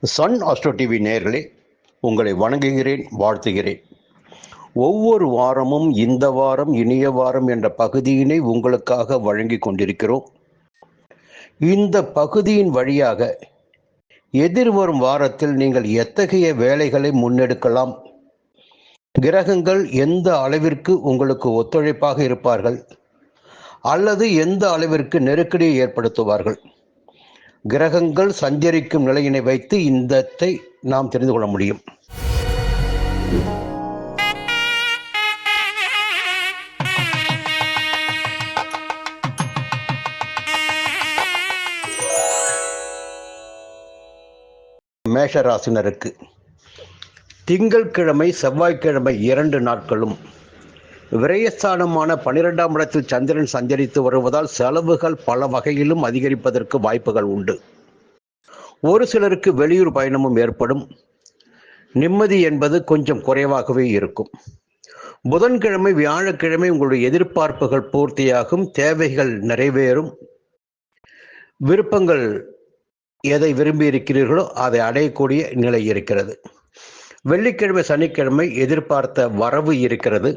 Sun astro TV நேயர்களே, உங்களை வணங்குகிறேன், வாழ்த்துகிறேன். ஒவ்வொரு வாரமும் இந்த வாரம் இனிய வாரம் என்ற பகுதியினை உங்களுக்காக வழங்கி கொண்டிருக்கிறோம். இந்த பகுதியின் வழியாக எதிர்வரும் வாரத்தில் நீங்கள் எத்தகைய வேலைகளை முன்னெடுக்கலாம், கிரகங்கள் எந்த அளவிற்கு உங்களுக்கு ஒத்துழைப்பாக இருப்பார்கள் அல்லது எந்த அளவிற்கு நெருக்கடியை ஏற்படுத்துவார்கள், கிரகங்கள் சஞ்சரிக்கும் நிலையினை வைத்து இந்தத்தை நாம் தெரிந்து கொள்ள முடியும். மேஷராசினருக்கு திங்கட்கிழமை செவ்வாய்க்கிழமை 2 நாட்களும் விரயஸ்தானமான 12ஆம் இடத்தில் சந்திரன் சஞ்சரித்து வருவதால் செலவுகள் பல வகையிலும் அதிகரிப்பதற்கு வாய்ப்புகள் உண்டு. ஒரு சிலருக்கு வெளியூர் பயணமும் ஏற்படும். நிம்மதி என்பது கொஞ்சம் குறைவாகவே இருக்கும். புதன்கிழமை வியாழக்கிழமை உங்களுடைய எதிர்பார்ப்புகள் பூர்த்தியாகும், தேவைகள் நிறைவேறும், விருப்பங்கள் எதை விரும்பி இருக்கிறீர்களோ அதை அடையக்கூடிய நிலை இருக்கிறது. வெள்ளிக்கிழமை சனிக்கிழமை எதிர்பார்த்த வரவு இருக்கிறது.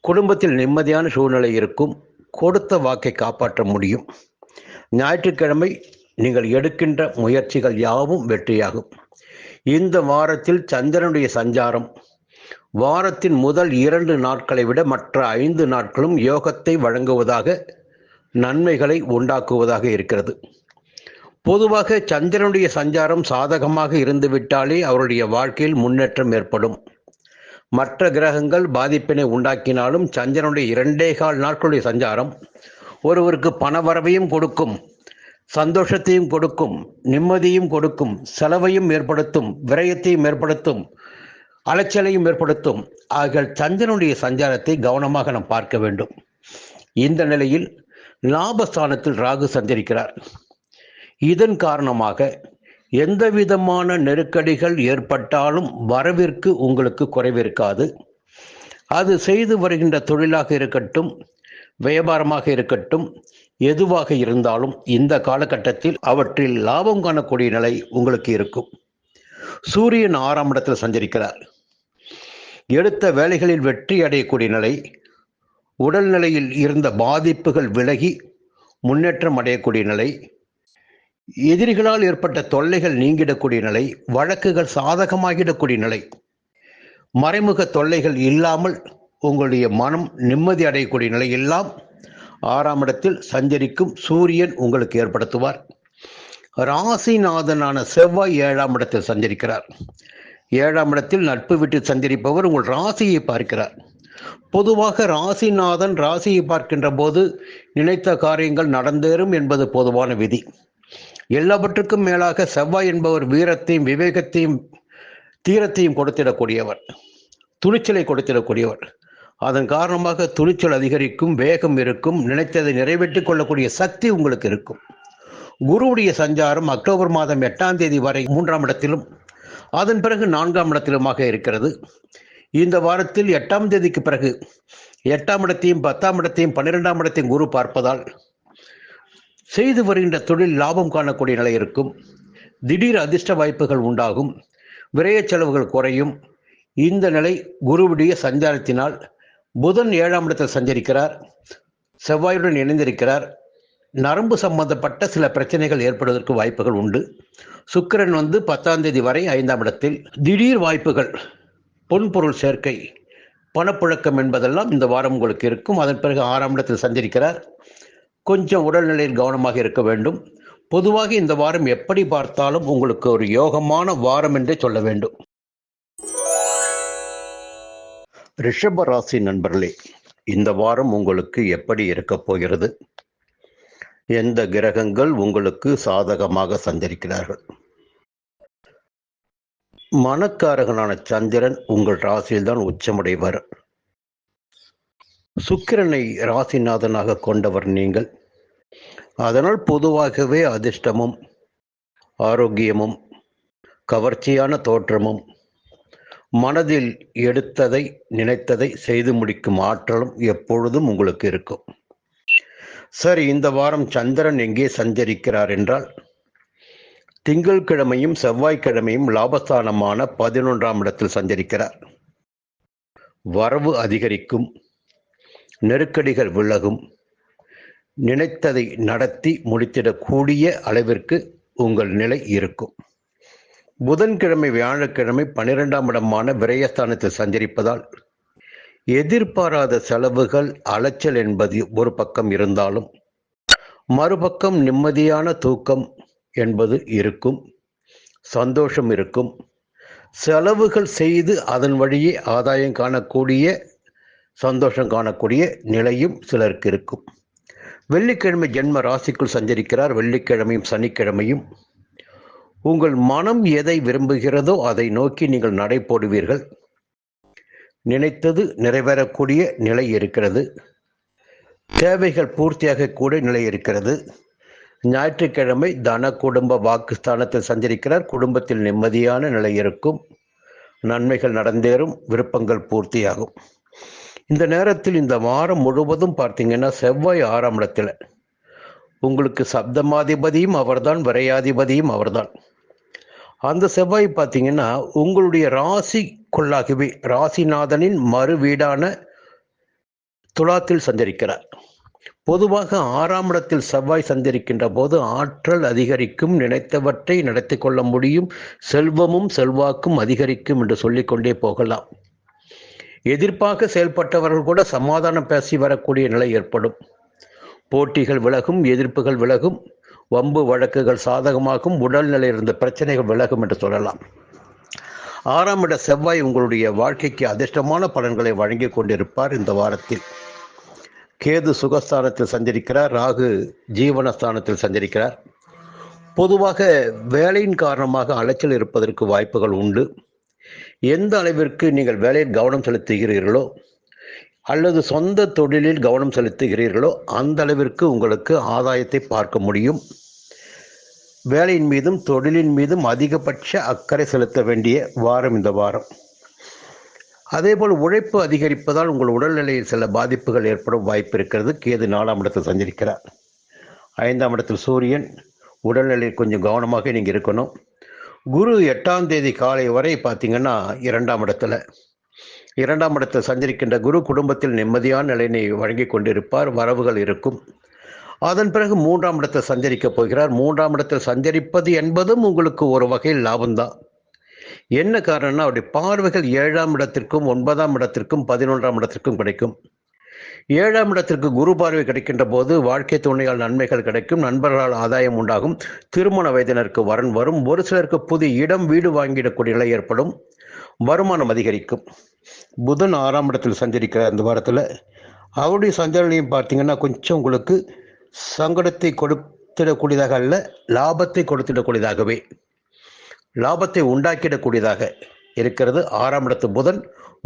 குடும்பத்தில் நிம்மதியான சூழ்நிலை இருக்கும், கொடுத்த வாக்கை காப்பாற்ற முடியும். ஞாயிற்றுக்கிழமை நீங்கள் எடுக்கின்ற முயற்சிகள் யாவும் வெற்றியாகும். இந்த வாரத்தில் சந்திரனுடைய சஞ்சாரம் வாரத்தின் முதல் 2 நாட்களை விட மற்ற 5 நாட்களும் யோகத்தை வழங்குவதாக, நன்மைகளை உண்டாக்குவதாக இருக்கிறது. பொதுவாக சந்திரனுடைய சஞ்சாரம் சாதகமாக இருந்துவிட்டாலே அவருடைய வாழ்க்கையில் முன்னேற்றம் ஏற்படும். மற்ற கிரகங்கள் பாதிப்பினை உண்டாக்கினாலும் சந்திரனுடைய 2.25 நாட்களுடைய சஞ்சாரம் ஒருவருக்கு பணவரவையும் கொடுக்கும், சந்தோஷத்தையும் கொடுக்கும், நிம்மதியும் கொடுக்கும், செலவையும் ஏற்படுத்தும், விரயத்தையும் ஏற்படுத்தும், அலைச்சலையும் ஏற்படுத்தும். ஆகிய சந்திரனுடைய சஞ்சாரத்தை கவனமாக நாம் பார்க்க வேண்டும். இந்த நிலையில் லாபஸ்தானத்தில் ராகு சஞ்சரிக்கிறார். இதன் காரணமாக எந்த விதமான நெருக்கடிகள் ஏற்பட்டாலும் வரவிற்கு உங்களுக்கு குறைவிருக்காது. அது செய்து வருகின்ற தொழிலாக இருக்கட்டும், வியாபாரமாக இருக்கட்டும், எதுவாக இருந்தாலும் இந்த காலகட்டத்தில் அவற்றில் லாபம் காணக்கூடிய நிலை உங்களுக்கு இருக்கும். சூரியன் 6ஆம் இடத்தில் சஞ்சரிக்கிறார். எடுத்த வேலைகளில் வெற்றி அடையக்கூடிய நிலை, உடல்நிலையில் இருந்த பாதிப்புகள் விலகி முன்னேற்றம் அடையக்கூடிய நிலை, எதிரிகளால் ஏற்பட்ட தொல்லைகள் நீங்கிடக்கூடிய நிலை, வழக்குகள் சாதகமாகிடக்கூடிய நிலை, மறைமுக தொல்லைகள் இல்லாமல் உங்களுடைய மனம் நிம்மதி அடையக்கூடிய நிலை எல்லாம் 6ஆம் இடத்தில் சஞ்சரிக்கும் சூரியன் உங்களுக்கு ஏற்படுத்துவார். ராசிநாதனான செவ்வாய் 7ஆம் இடத்தில் சஞ்சரிக்கிறார். 7ஆம் இடத்தில் நட்பு விட்டு சஞ்சரிப்பவர் உங்கள் ராசியை பார்க்கிறார். பொதுவாக ராசிநாதன் ராசியை பார்க்கின்ற போது நினைத்த காரியங்கள் நடந்தேறும் என்பது பொதுவான விதி. எல்லாவற்றுக்கும் மேலாக செவ்வாய் என்பவர் வீரத்தையும் விவேகத்தையும் தீரத்தையும் கொடுத்திடக்கூடியவர், துணிச்சலை கொடுத்திடக்கூடியவர். அதன் காரணமாக துணிச்சல் அதிகரிக்கும், வேகம் இருக்கும், நினைத்ததை நிறைவேற்றிக் கொள்ளக்கூடிய சக்தி உங்களுக்கு இருக்கும். குருவுடைய சஞ்சாரம் அக்டோபர் மாதம் 8ஆம் தேதி வரை 3ஆம் இடத்திலும் அதன் பிறகு 4ஆம் இடத்திலுமாக இருக்கிறது. இந்த வாரத்தில் 8ஆம் தேதிக்கு பிறகு 8ஆம் இடத்தையும் 10ஆம் இடத்தையும் 12ஆம் இடத்தையும் குரு பார்ப்பதால் செய்து வருகின்ற தொழில் லாபம் காணக்கூடிய நிலை இருக்கும். திடீர் அதிர்ஷ்ட வாய்ப்புகள் உண்டாகும், விரய செலவுகள் குறையும். இந்த நிலை குருவுடைய சஞ்சாரத்தினால் புதன் 7ஆம் இடத்தில் சஞ்சரிக்கிறார், செவ்வாயுடன் இணைந்திருக்கிறார். நரம்பு சம்பந்தப்பட்ட சில பிரச்சனைகள் ஏற்படுவதற்கு வாய்ப்புகள் உண்டு. சுக்கிரன் 10ஆம் தேதி வரை 5ஆம் இடத்தில். திடீர் வாய்ப்புகள், பொன்பொருள் சேர்க்கை, பணப்புழக்கம் என்பதெல்லாம் இந்த வாரம் உங்களுக்கு இருக்கும். அதன் பிறகு 6ஆம் இடத்தில் சஞ்சரிக்கிறார். கொஞ்சம் உடல்நிலையில் கவனமாக இருக்க வேண்டும். பொதுவாக இந்த வாரம் எப்படி பார்த்தாலும் உங்களுக்கு ஒரு யோகமான வாரம் என்றே சொல்ல வேண்டும். ரிஷப ராசி நண்பர்களே, இந்த வாரம் உங்களுக்கு எப்படி இருக்க போகிறது? எந்த கிரகங்கள் உங்களுக்கு சாதகமாக சஞ்சரிக்கிறார்கள்? மனக்காரகனான சந்திரன் உங்கள் ராசியில்தான் உச்சமடைவார். சுக்கிரனை ராசிநாதனாக கொண்டவர் நீங்கள். அதனால் பொதுவாகவே அதிர்ஷ்டமும் ஆரோக்கியமும் கவர்ச்சியான தோற்றமும் மனதில் எடுத்ததை நினைத்ததை செய்து முடிக்கும் ஆற்றலும் எப்பொழுதும் உங்களுக்கு இருக்கும். சரி, இந்த வாரம் சந்திரன் எங்கே சஞ்சரிக்கிறார் என்றால் திங்கட்கிழமையும் செவ்வாய்க்கிழமையும் லாபஸ்தானமான 11ஆம் இடத்தில் சஞ்சரிக்கிறார். வரவு அதிகரிக்கும், நெருக்கடிகள் விலகும், நினைத்ததை நடத்தி முடித்திடக்கூடிய அளவிற்கு உங்கள் நிலை இருக்கும். புதன்கிழமை வியாழக்கிழமை 12ஆம் இடமான விரயஸ்தானத்தில் சஞ்சரிப்பதால் எதிர்பாராத செலவுகள், அலைச்சல் என்பது ஒரு பக்கம் இருந்தாலும் மறுபக்கம் நிம்மதியான தூக்கம் என்பது இருக்கும், சந்தோஷம் இருக்கும். செலவுகள் செய்து அதன் வழியே ஆதாயம் காணக்கூடிய, சந்தோஷம் காணக்கூடிய நிலையும் சிலருக்கு இருக்கும். வெள்ளிக்கிழமை ஜென்ம ராசிக்குள் சஞ்சரிக்கிறார். வெள்ளிக்கிழமையும் சனிக்கிழமையும் உங்கள் மனம் எதை விரும்புகிறதோ அதை நோக்கி நீங்கள் நடை போடுவீர்கள். நினைத்தது நிறைவேறக்கூடிய நிலை இருக்கிறது. தேவைகள் பூர்த்தியாகக்கூடிய நிலை இருக்கிறது. ஞாயிற்றுக்கிழமை தன குடும்ப வாக்குஸ்தானத்தில் சஞ்சரிக்கிறார். குடும்பத்தில் நிம்மதியான நிலை இருக்கும், நன்மைகள் நடந்தேறும், விருப்பங்கள் பூர்த்தியாகும். இந்த நேரத்தில் இந்த வாரம் முழுவதும் பார்த்தீங்கன்னா செவ்வாய் 6ஆம் இடத்துல உங்களுக்கு சப்தமாதிபதியும் அவர்தான், விரையாதிபதியும் அவர்தான். அந்த செவ்வாய் பார்த்தீங்கன்னா உங்களுடைய ராசிக்குள்ளாகவே ராசிநாதனின் மறு வீடான துலாத்தில் சஞ்சரிக்கிறார். பொதுவாக 6ஆம் இடத்தில் செவ்வாய் சஞ்சரிக்கின்ற போது ஆற்றல் அதிகரிக்கும், நினைத்தவற்றை நடத்தி கொள்ள முடியும், செல்வமும் செல்வாக்கும் அதிகரிக்கும் என்று சொல்லிக்கொண்டே போகலாம். எதிர்ப்பாக செயல்பட்டவர்கள் கூட சமாதானம் பேசி வரக்கூடிய நிலை ஏற்படும். போட்டிகள் விலகும், எதிர்ப்புகள் விலகும், வம்பு வழக்குகள் சாதகமாகும், உடல்நிலை இருந்த பிரச்சனைகள் விலகும் என்று சொல்லலாம். 6ஆம் இட செவ்வாய் உங்களுடைய வாழ்க்கைக்கு அதிர்ஷ்டமான பலன்களை வழங்கி கொண்டிருப்பார். இந்த வாரத்தில் கேது சுகஸ்தானத்தில் சஞ்சரிக்கிறார். ராகு ஜீவனஸ்தானத்தில் சஞ்சரிக்கிறார். பொதுவாக வேலையின் காரணமாக அலைச்சல் இருப்பதற்கு வாய்ப்புகள் உண்டு. எந்த அளவிற்கு நீங்கள் வேலையில் கவனம் செலுத்துகிறீர்களோ அல்லது சொந்த தொழிலில் கவனம் செலுத்துகிறீர்களோ அந்த அளவிற்கு உங்களுக்கு ஆதாயத்தை பார்க்க முடியும். வேலையின் மீதும் தொழிலின் மீதும் அதிகபட்ச அக்கறை செலுத்த வேண்டிய வாரம் இந்த வாரம். அதேபோல் உழைப்பு அதிகரிப்பதால் உங்கள் உடல்நிலையில் சில பாதிப்புகள் ஏற்படும் வாய்ப்பு இருக்கிறது. கேது 4ஆம் இடத்தில் சஞ்சரிக்கிறார். 5ஆம் இடத்தில் சூரியன். உடல்நிலையில் கொஞ்சம் கவனமாக நீங்கள் இருக்கணும். குரு 8ஆம் தேதி காலை வரை பார்த்தீங்கன்னா 2ஆம் இடத்துல 2ஆம் இடத்தில் சஞ்சரிக்கின்ற குரு குடும்பத்தில் நிம்மதியான நிலையினை வழங்கி கொண்டிருப்பார். வரவுகள் இருக்கும். அதன் பிறகு 3ஆம் இடத்தில் சஞ்சரிக்கப் போகிறார். 3ஆம் இடத்தில் சஞ்சரிப்பது என்பதும் உங்களுக்கு ஒரு வகையில் லாபம்தான். என்ன காரணம்னா அவருடைய பார்வைகள் 7ஆம் இடத்திற்கும் 9ஆம் இடத்திற்கும் 11ஆம் இடத்திற்கும் கிடைக்கும். 7ஆம் இடத்திற்கு குரு பார்வை கிடைக்கின்ற போது வாழ்க்கை துணையால் நன்மைகள் கிடைக்கும், நண்பர்களால் ஆதாயம் உண்டாகும், திருமண வயதினருக்கு வரன் வரும், ஒரு சிலருக்கு புதிய இடம் வீடு வாங்கிடக்கூடிய நிலை ஏற்படும், வருமானம் அதிகரிக்கும். புதன் 6ஆம் இடத்தில் சஞ்சரிக்கிற அந்த வாரத்தில் அவருடைய சஞ்சாரங்களையும் பார்த்தீங்கன்னா கொஞ்சம் உங்களுக்கு சங்கடத்தை கொடுத்திடக்கூடியதாக அல்ல, லாபத்தை கொடுத்திடக்கூடியதாகவே, லாபத்தை உண்டாக்கிடக்கூடியதாக இருக்கிறது. 6ஆம் இடத்து புதன்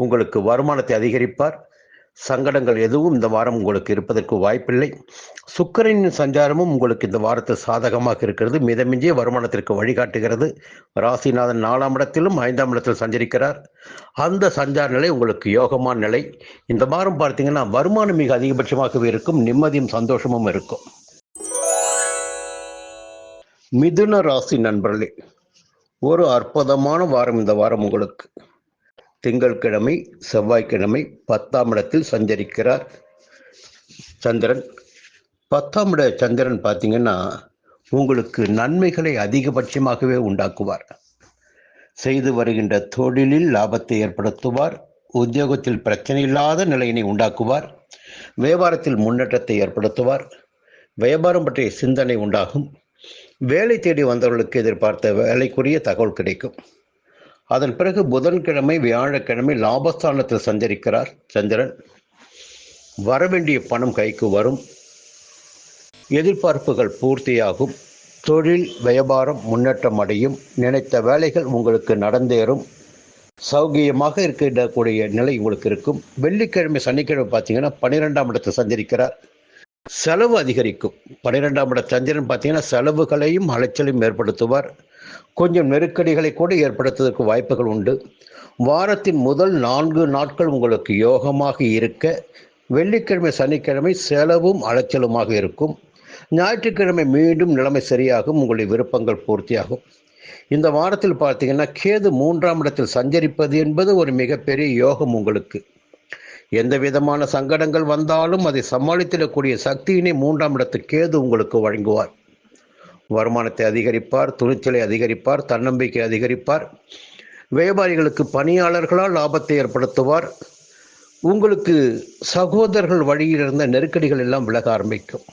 உங்களுக்கு வருமானத்தை அதிகரிப்பார். சங்கடங்கள் எதுவும் இந்த வாரம் உங்களுக்கு இருப்பதற்கு வாய்ப்பில்லை. சுக்கிரனின் சஞ்சாரமும் உங்களுக்கு இந்த வாரத்தில் சாதகமாக இருக்கிறது. மிதமிஞ்சிய வருமானத்திற்கு வழிகாட்டுகிறது. ராசிநாதன் 4ஆம் இடத்திலும் 5ஆம் இடத்தில் சஞ்சரிக்கிறார். அந்த சஞ்சார நிலை உங்களுக்கு யோகமான நிலை. இந்த வாரம் பார்த்தீங்கன்னா வருமானம் மிக அதிகபட்சமாகவே இருக்கும், நிம்மதியும் சந்தோஷமும் இருக்கும். மிதுன ராசி நண்பர்களே, ஒரு அற்புதமான வாரம் இந்த வாரம் உங்களுக்கு. திங்கட்கிழமை செவ்வாய்க்கிழமை 10ஆம் இடத்தில் சஞ்சரிக்கிறார் சந்திரன். 10ஆம் இட சந்திரன் பார்த்தீங்கன்னா உங்களுக்கு நன்மைகளை அதிகபட்சமாகவே உண்டாக்குவார். செய்து வருகின்ற தொழிலில் லாபத்தை ஏற்படுத்துவார். உத்தியோகத்தில் பிரச்சனை இல்லாத நிலையினை உண்டாக்குவார். வியாபாரத்தில் முன்னேற்றத்தை ஏற்படுத்துவார். வியாபாரம் பற்றிய சிந்தனை உண்டாகும். வேலை தேடி வந்தவர்களுக்கு எதிர்பார்த்த வேலைக்குரிய தகவல் கிடைக்கும். அதன் பிறகு புதன்கிழமை வியாழக்கிழமை லாபஸ்தானத்தில் சஞ்சரிக்கிறார் சந்திரன். வரவேண்டிய பணம் கைக்கு வரும். எதிர்பார்ப்புகள் பூர்த்தியாகும். தொழில் வியாபாரம் முன்னேற்றம் அடையும். நினைத்த வேலைகள் உங்களுக்கு நடந்தேறும். சௌகியமாக இருக்கக்கூடிய நிலை உங்களுக்கு இருக்கும். வெள்ளிக்கிழமை சனிக்கிழமை பார்த்தீங்கன்னா 12ஆம் இடத்தில் சஞ்சரிக்கிறார். செலவு அதிகரிக்கும். 12ஆம் இட சந்திரன் பார்த்தீங்கன்னா செலவுகளையும் அலைச்சலையும் ஏற்படுத்துவார். கொஞ்சம் நெருக்கடிகளை கூட ஏற்படுத்துவதற்கு வாய்ப்புகள் உண்டு. வாரத்தின் முதல் 4 நாட்கள் உங்களுக்கு யோகமாக இருக்க வெள்ளிக்கிழமை சனிக்கிழமை செலவும் அலைச்சலுமாக இருக்கும். ஞாயிற்றுக்கிழமை மீண்டும் நிலைமை சரியாகும், உங்களுடைய விருப்பங்கள் பூர்த்தியாகும். இந்த வாரத்தில் பார்த்தீங்கன்னா கேது 3ஆம் இடத்தில் சஞ்சரிப்பது என்பது ஒரு மிகப்பெரிய யோகம் உங்களுக்கு. எந்த விதமான சங்கடங்கள் வந்தாலும் அதை சமாளித்திடக்கூடிய சக்தியினை 3ஆம் இடத்து கேது உங்களுக்கு வழங்குவார். வருமானத்தை அதிகரிப்பார், துணிச்சலை அதிகரிப்பார், தன்னம்பிக்கை அதிகரிப்பார். வியாபாரிகளுக்கு பணியாளர்களால் லாபத்தை ஏற்படுத்துவார். உங்களுக்கு சகோதரர்கள் வழியில் இருந்த நெருக்கடிகள் எல்லாம் விலக ஆரம்பிக்கும்.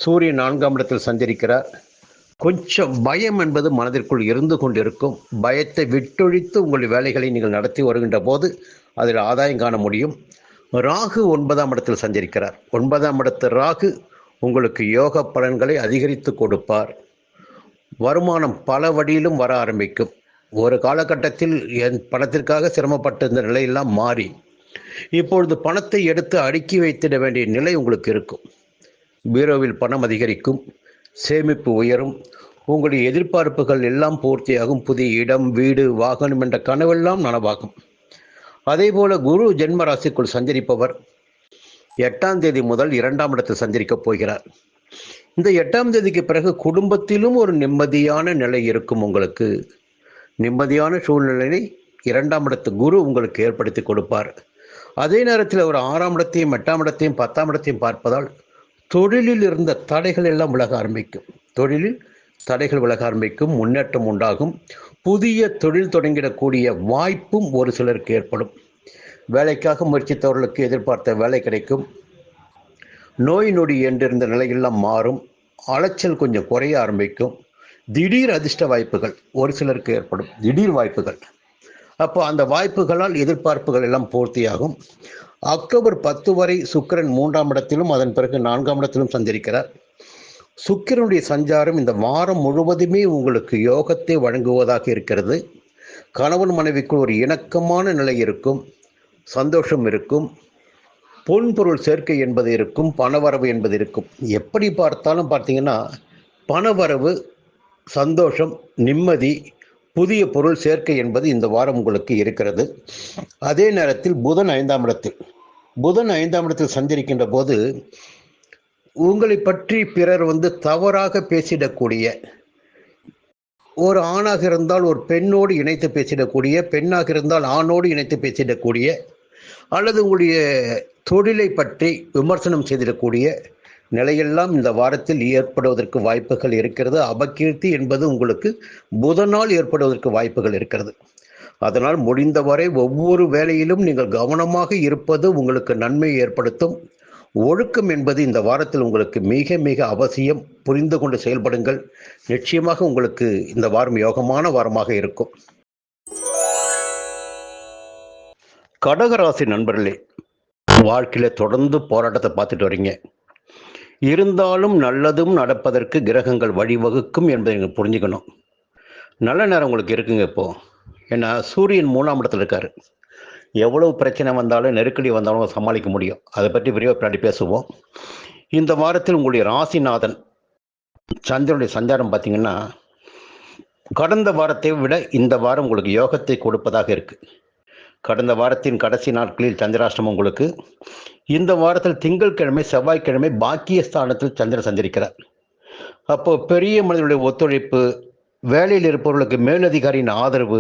சூரியன் 4ஆம் இடத்தில் சஞ்சரிக்கிறார். கொஞ்சம் பயம் என்பது மனதிற்குள் இருந்து கொண்டிருக்கும். பயத்தை விட்டொழித்து உங்கள் வேலைகளை நீங்கள் நடத்தி வருகின்ற போது அதில் ஆதாயம் காண முடியும். ராகு 9ஆம் இடத்தில் சஞ்சரிக்கிறார். 9ஆம் இடத்து ராகு உங்களுக்கு யோக பலன்களை அதிகரித்து கொடுப்பார். வருமானம் பல வழியிலும் வர ஆரம்பிக்கும். ஒரு காலகட்டத்தில் என் பணத்திற்காக சிரமப்பட்ட இந்த நிலையெல்லாம் மாறி இப்பொழுது பணத்தை எடுத்து அடுக்கி வைத்திட வேண்டிய நிலை உங்களுக்கு இருக்கும். பீரோவில் பணம் அதிகரிக்கும், சேமிப்பு உயரும், உங்களுடைய எதிர்பார்ப்புகள் எல்லாம் பூர்த்தியாகும். புதிய இடம், வீடு, வாகனம் என்ற கனவெல்லாம் நனவாகும். அதேபோல குரு ஜென்ம ராசிக்குள் சஞ்சரிப்பவர் 8ஆம் தேதி முதல் 2ஆம் இடத்தில் சஞ்சரிக்கப் போகிறார். இந்த 8ஆம் தேதிக்கு பிறகு குடும்பத்திலும் ஒரு நிம்மதியான நிலை இருக்கும். உங்களுக்கு நிம்மதியான சூழ்நிலையை 2ஆம் இடத்து குரு உங்களுக்கு ஏற்படுத்தி கொடுப்பார். அதே நேரத்தில் ஒரு 6ஆம் இடத்தையும் 8ஆம் இடத்தையும் 10ஆம் இடத்தையும் பார்ப்பதால் தொழிலில் இருந்த தடைகள் எல்லாம் விலக ஆரம்பிக்கும். தொழிலில் தடைகள் விலக ஆரம்பிக்கும், முன்னேற்றம் உண்டாகும். புதிய தொழில் தொடங்கிடக்கூடிய வாய்ப்பும் ஒரு சிலருக்கு ஏற்படும். வேலைக்காக முயற்சித்தவர்களுக்கு எதிர்பார்த்த வேலை கிடைக்கும். நோய் நொடி என்றிருந்த நிலையெல்லாம் மாறும். அலைச்சல் கொஞ்சம் குறைய ஆரம்பிக்கும். திடீர் அதிர்ஷ்ட வாய்ப்புகள் ஒரு சிலருக்கு ஏற்படும், திடீர் வாய்ப்புகள். அப்போ அந்த வாய்ப்புகளால் எதிர்பார்ப்புகள் எல்லாம் பூர்த்தியாகும். அக்டோபர் 10 வரை சுக்கிரன் 3ஆம் இடத்திலும் அதன் பிறகு 4ஆம் இடத்திலும் சஞ்சரிக்கிறார். சுக்கிரனுடைய சஞ்சாரம் இந்த வாரம் முழுவதுமே உங்களுக்கு யோகத்தை வழங்குவதாக இருக்கிறது. கணவன் மனைவிக்குள் ஒரு இணக்கமான நிலை இருக்கும், சந்தோஷம் இருக்கும், பொன்பொருள் சேர்க்கை என்பது இருக்கும், பணவரவு என்பது இருக்கும். எப்படி பார்த்தாலும் பார்த்தீங்கன்னா பணவரவு, சந்தோஷம், நிம்மதி, புதிய பொருள் சேர்க்கை என்பது இந்த வாரம் உங்களுக்கு இருக்கிறது. அதே நேரத்தில் புதன் 5ஆம் இடத்தில் சஞ்சரிக்கின்ற போது உங்களை பற்றி பிறர் தவறாக பேசிடக்கூடிய, ஒரு ஆணாக இருந்தால் ஒரு பெண்ணோடு இணைத்து பேசிடக்கூடிய, பெண்ணாக இருந்தால் ஆணோடு இணைத்து பேசிடக்கூடிய, அல்லது உங்களுடைய தொழிலை பற்றி விமர்சனம் செய்திடக்கூடிய நிலையெல்லாம் இந்த வாரத்தில் ஏற்படுவதற்கு வாய்ப்புகள் இருக்கிறது. அபகீர்த்தி என்பது உங்களுக்கு புதனால் ஏற்படுவதற்கு வாய்ப்புகள் இருக்கிறது. அதனால் முடிந்தவரை ஒவ்வொரு வேலையிலும் நீங்கள் கவனமாக இருப்பது உங்களுக்கு நன்மை ஏற்படுத்தும். ஒழுக்கம் என்பது இந்த வாரத்தில் உங்களுக்கு மிக மிக அவசியம். புரிந்து கொண்டு செயல்படுங்கள். நிச்சயமாக உங்களுக்கு இந்த வாரம் யோகமான வாரமாக இருக்கும். கடகராசி நண்பர்களே, வாழ்க்கையில தொடர்ந்து போராட்டத்தை பார்த்துட்டு வரீங்க. இருந்தாலும் நல்லதும் நடப்பதற்கு கிரகங்கள் வழிவகுக்கும் என்பதை நீங்கள் புரிஞ்சுக்கணும். நல்ல நேரம் உங்களுக்கு இருக்குங்க. இப்போ ஏன்னா சூரியன் 3ஆம் இடத்துல இருக்காரு. எவ்வளவு பிரச்சனை வந்தாலும் நெருக்கடி வந்தாலும் சமாளிக்க முடியும். அதை பற்றி விரிவாக பின்னாடி பேசுவோம். இந்த வாரத்தில் உங்களுடைய ராசிநாதன் சந்திரனுடைய சஞ்சாரம் பார்த்தீங்கன்னா கடந்த வாரத்தை விட இந்த வாரம் உங்களுக்கு யோகத்தை கொடுப்பதாக இருக்கு. கடந்த வாரத்தின் கடைசி நாட்களில் சந்திராஷ்டமம் உங்களுக்கு. இந்த வாரத்தில் திங்கட்கிழமை, செவ்வாய்க்கிழமை பாக்கியஸ்தானத்தில் சந்திரன் சஞ்சரிக்கிறார். அப்போ பெரிய மனிதனுடைய ஒத்துழைப்பு, வேலையில் இருப்பவர்களுக்கு மேலதிகாரியின் ஆதரவு,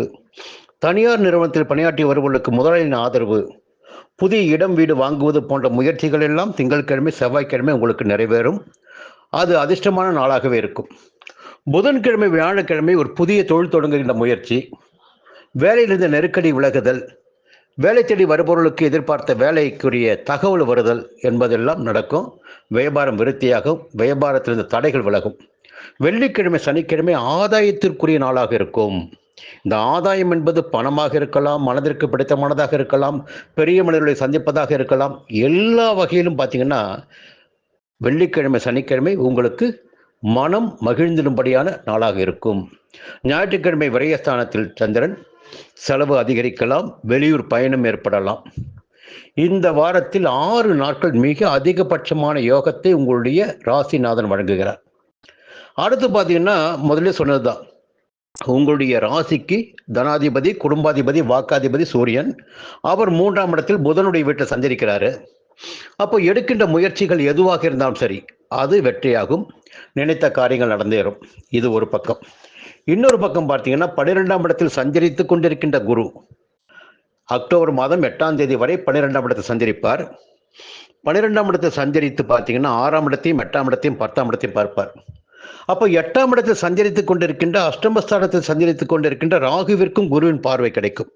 தனியார் நிறுவனத்தில் பணியாற்றி வருபவர்களுக்கு முதலாளியின் ஆதரவு, புதிய இடம் வீடு வாங்குவது போன்ற முயற்சிகள் எல்லாம் திங்கட்கிழமை, செவ்வாய்க்கிழமை உங்களுக்கு நிறைவேறும். அது அதிர்ஷ்டமான நாளாகவே இருக்கும். புதன்கிழமை, வியாழக்கிழமை ஒரு புதிய தொழில் தொடங்குகின்ற முயற்சி, வேலையிலிருந்த நெருக்கடி விலகுதல், வேலை தேடி வருபவர்களுக்கு எதிர்பார்த்த வேலைக்குரிய தகவல் வருதல் என்பதெல்லாம் நடக்கும். வியாபாரம் விருத்தியாகும், வியாபாரத்திலிருந்த தடைகள் விலகும். வெள்ளிக்கிழமை, சனிக்கிழமை ஆதாயத்திற்குரிய நாளாக இருக்கும். இந்த ஆதாயம் என்பது பணமாக இருக்கலாம், மனதிற்கு பிடித்தமானதாக இருக்கலாம், பெரிய மனிதர்களை சந்திப்பதாக இருக்கலாம். எல்லா வகையிலும் பார்த்தீங்கன்னா வெள்ளிக்கிழமை, சனிக்கிழமை உங்களுக்கு மனம் மகிழ்ந்திடும்படியான நாளாக இருக்கும். ஞாயிற்றுக்கிழமை விரயஸ்தானத்தில் சந்திரன், செலவு அதிகரிக்கலாம், வெளியூர் பயணம் ஏற்படலாம். இந்த வாரத்தில் 6 நாட்கள் மிக அதிகபட்சமான யோகத்தை உங்களுடைய ராசிநாதன் வழங்குகிறார். அடுத்து பார்த்தீங்கன்னா முதல்ல சொன்னதுதான், உங்களுடைய ராசிக்கு தனாதிபதி, குடும்பாதிபதி, வாக்காதிபதி சூரியன். அவர் 3ஆம் இடத்தில் புதனுடைய வீட்டில் சஞ்சரிக்கிறாரு. அப்போ எடுக்கின்ற முயற்சிகள் எதுவாக இருந்தாலும் சரி, அது வெற்றியாகும். நினைத்த காரியங்கள் நடந்தேறும். இது ஒரு பக்கம். இன்னொரு பக்கம் பார்த்தீங்கன்னா, 12ஆம் இடத்தில் சஞ்சரித்துக் கொண்டிருக்கின்ற குரு அக்டோபர் மாதம் 8ஆம் தேதி வரை 12ஆம் இடத்தை சஞ்சரிப்பார். 12ஆம் இடத்தை சஞ்சரித்து பார்த்தீங்கன்னா 6ஆம் இடத்தையும் 8ஆம் இடத்தையும் 10ஆம் இடத்தையும் பார்ப்பார். அப்போ 8ஆம் இடத்தில் சஞ்சரித்துக் கொண்டிருக்கின்ற, அஷ்டமஸ்தானத்தில் சஞ்சரித்துக் கொண்டிருக்கின்ற ராகுவிற்கும் குருவின் பார்வை கிடைக்கும்.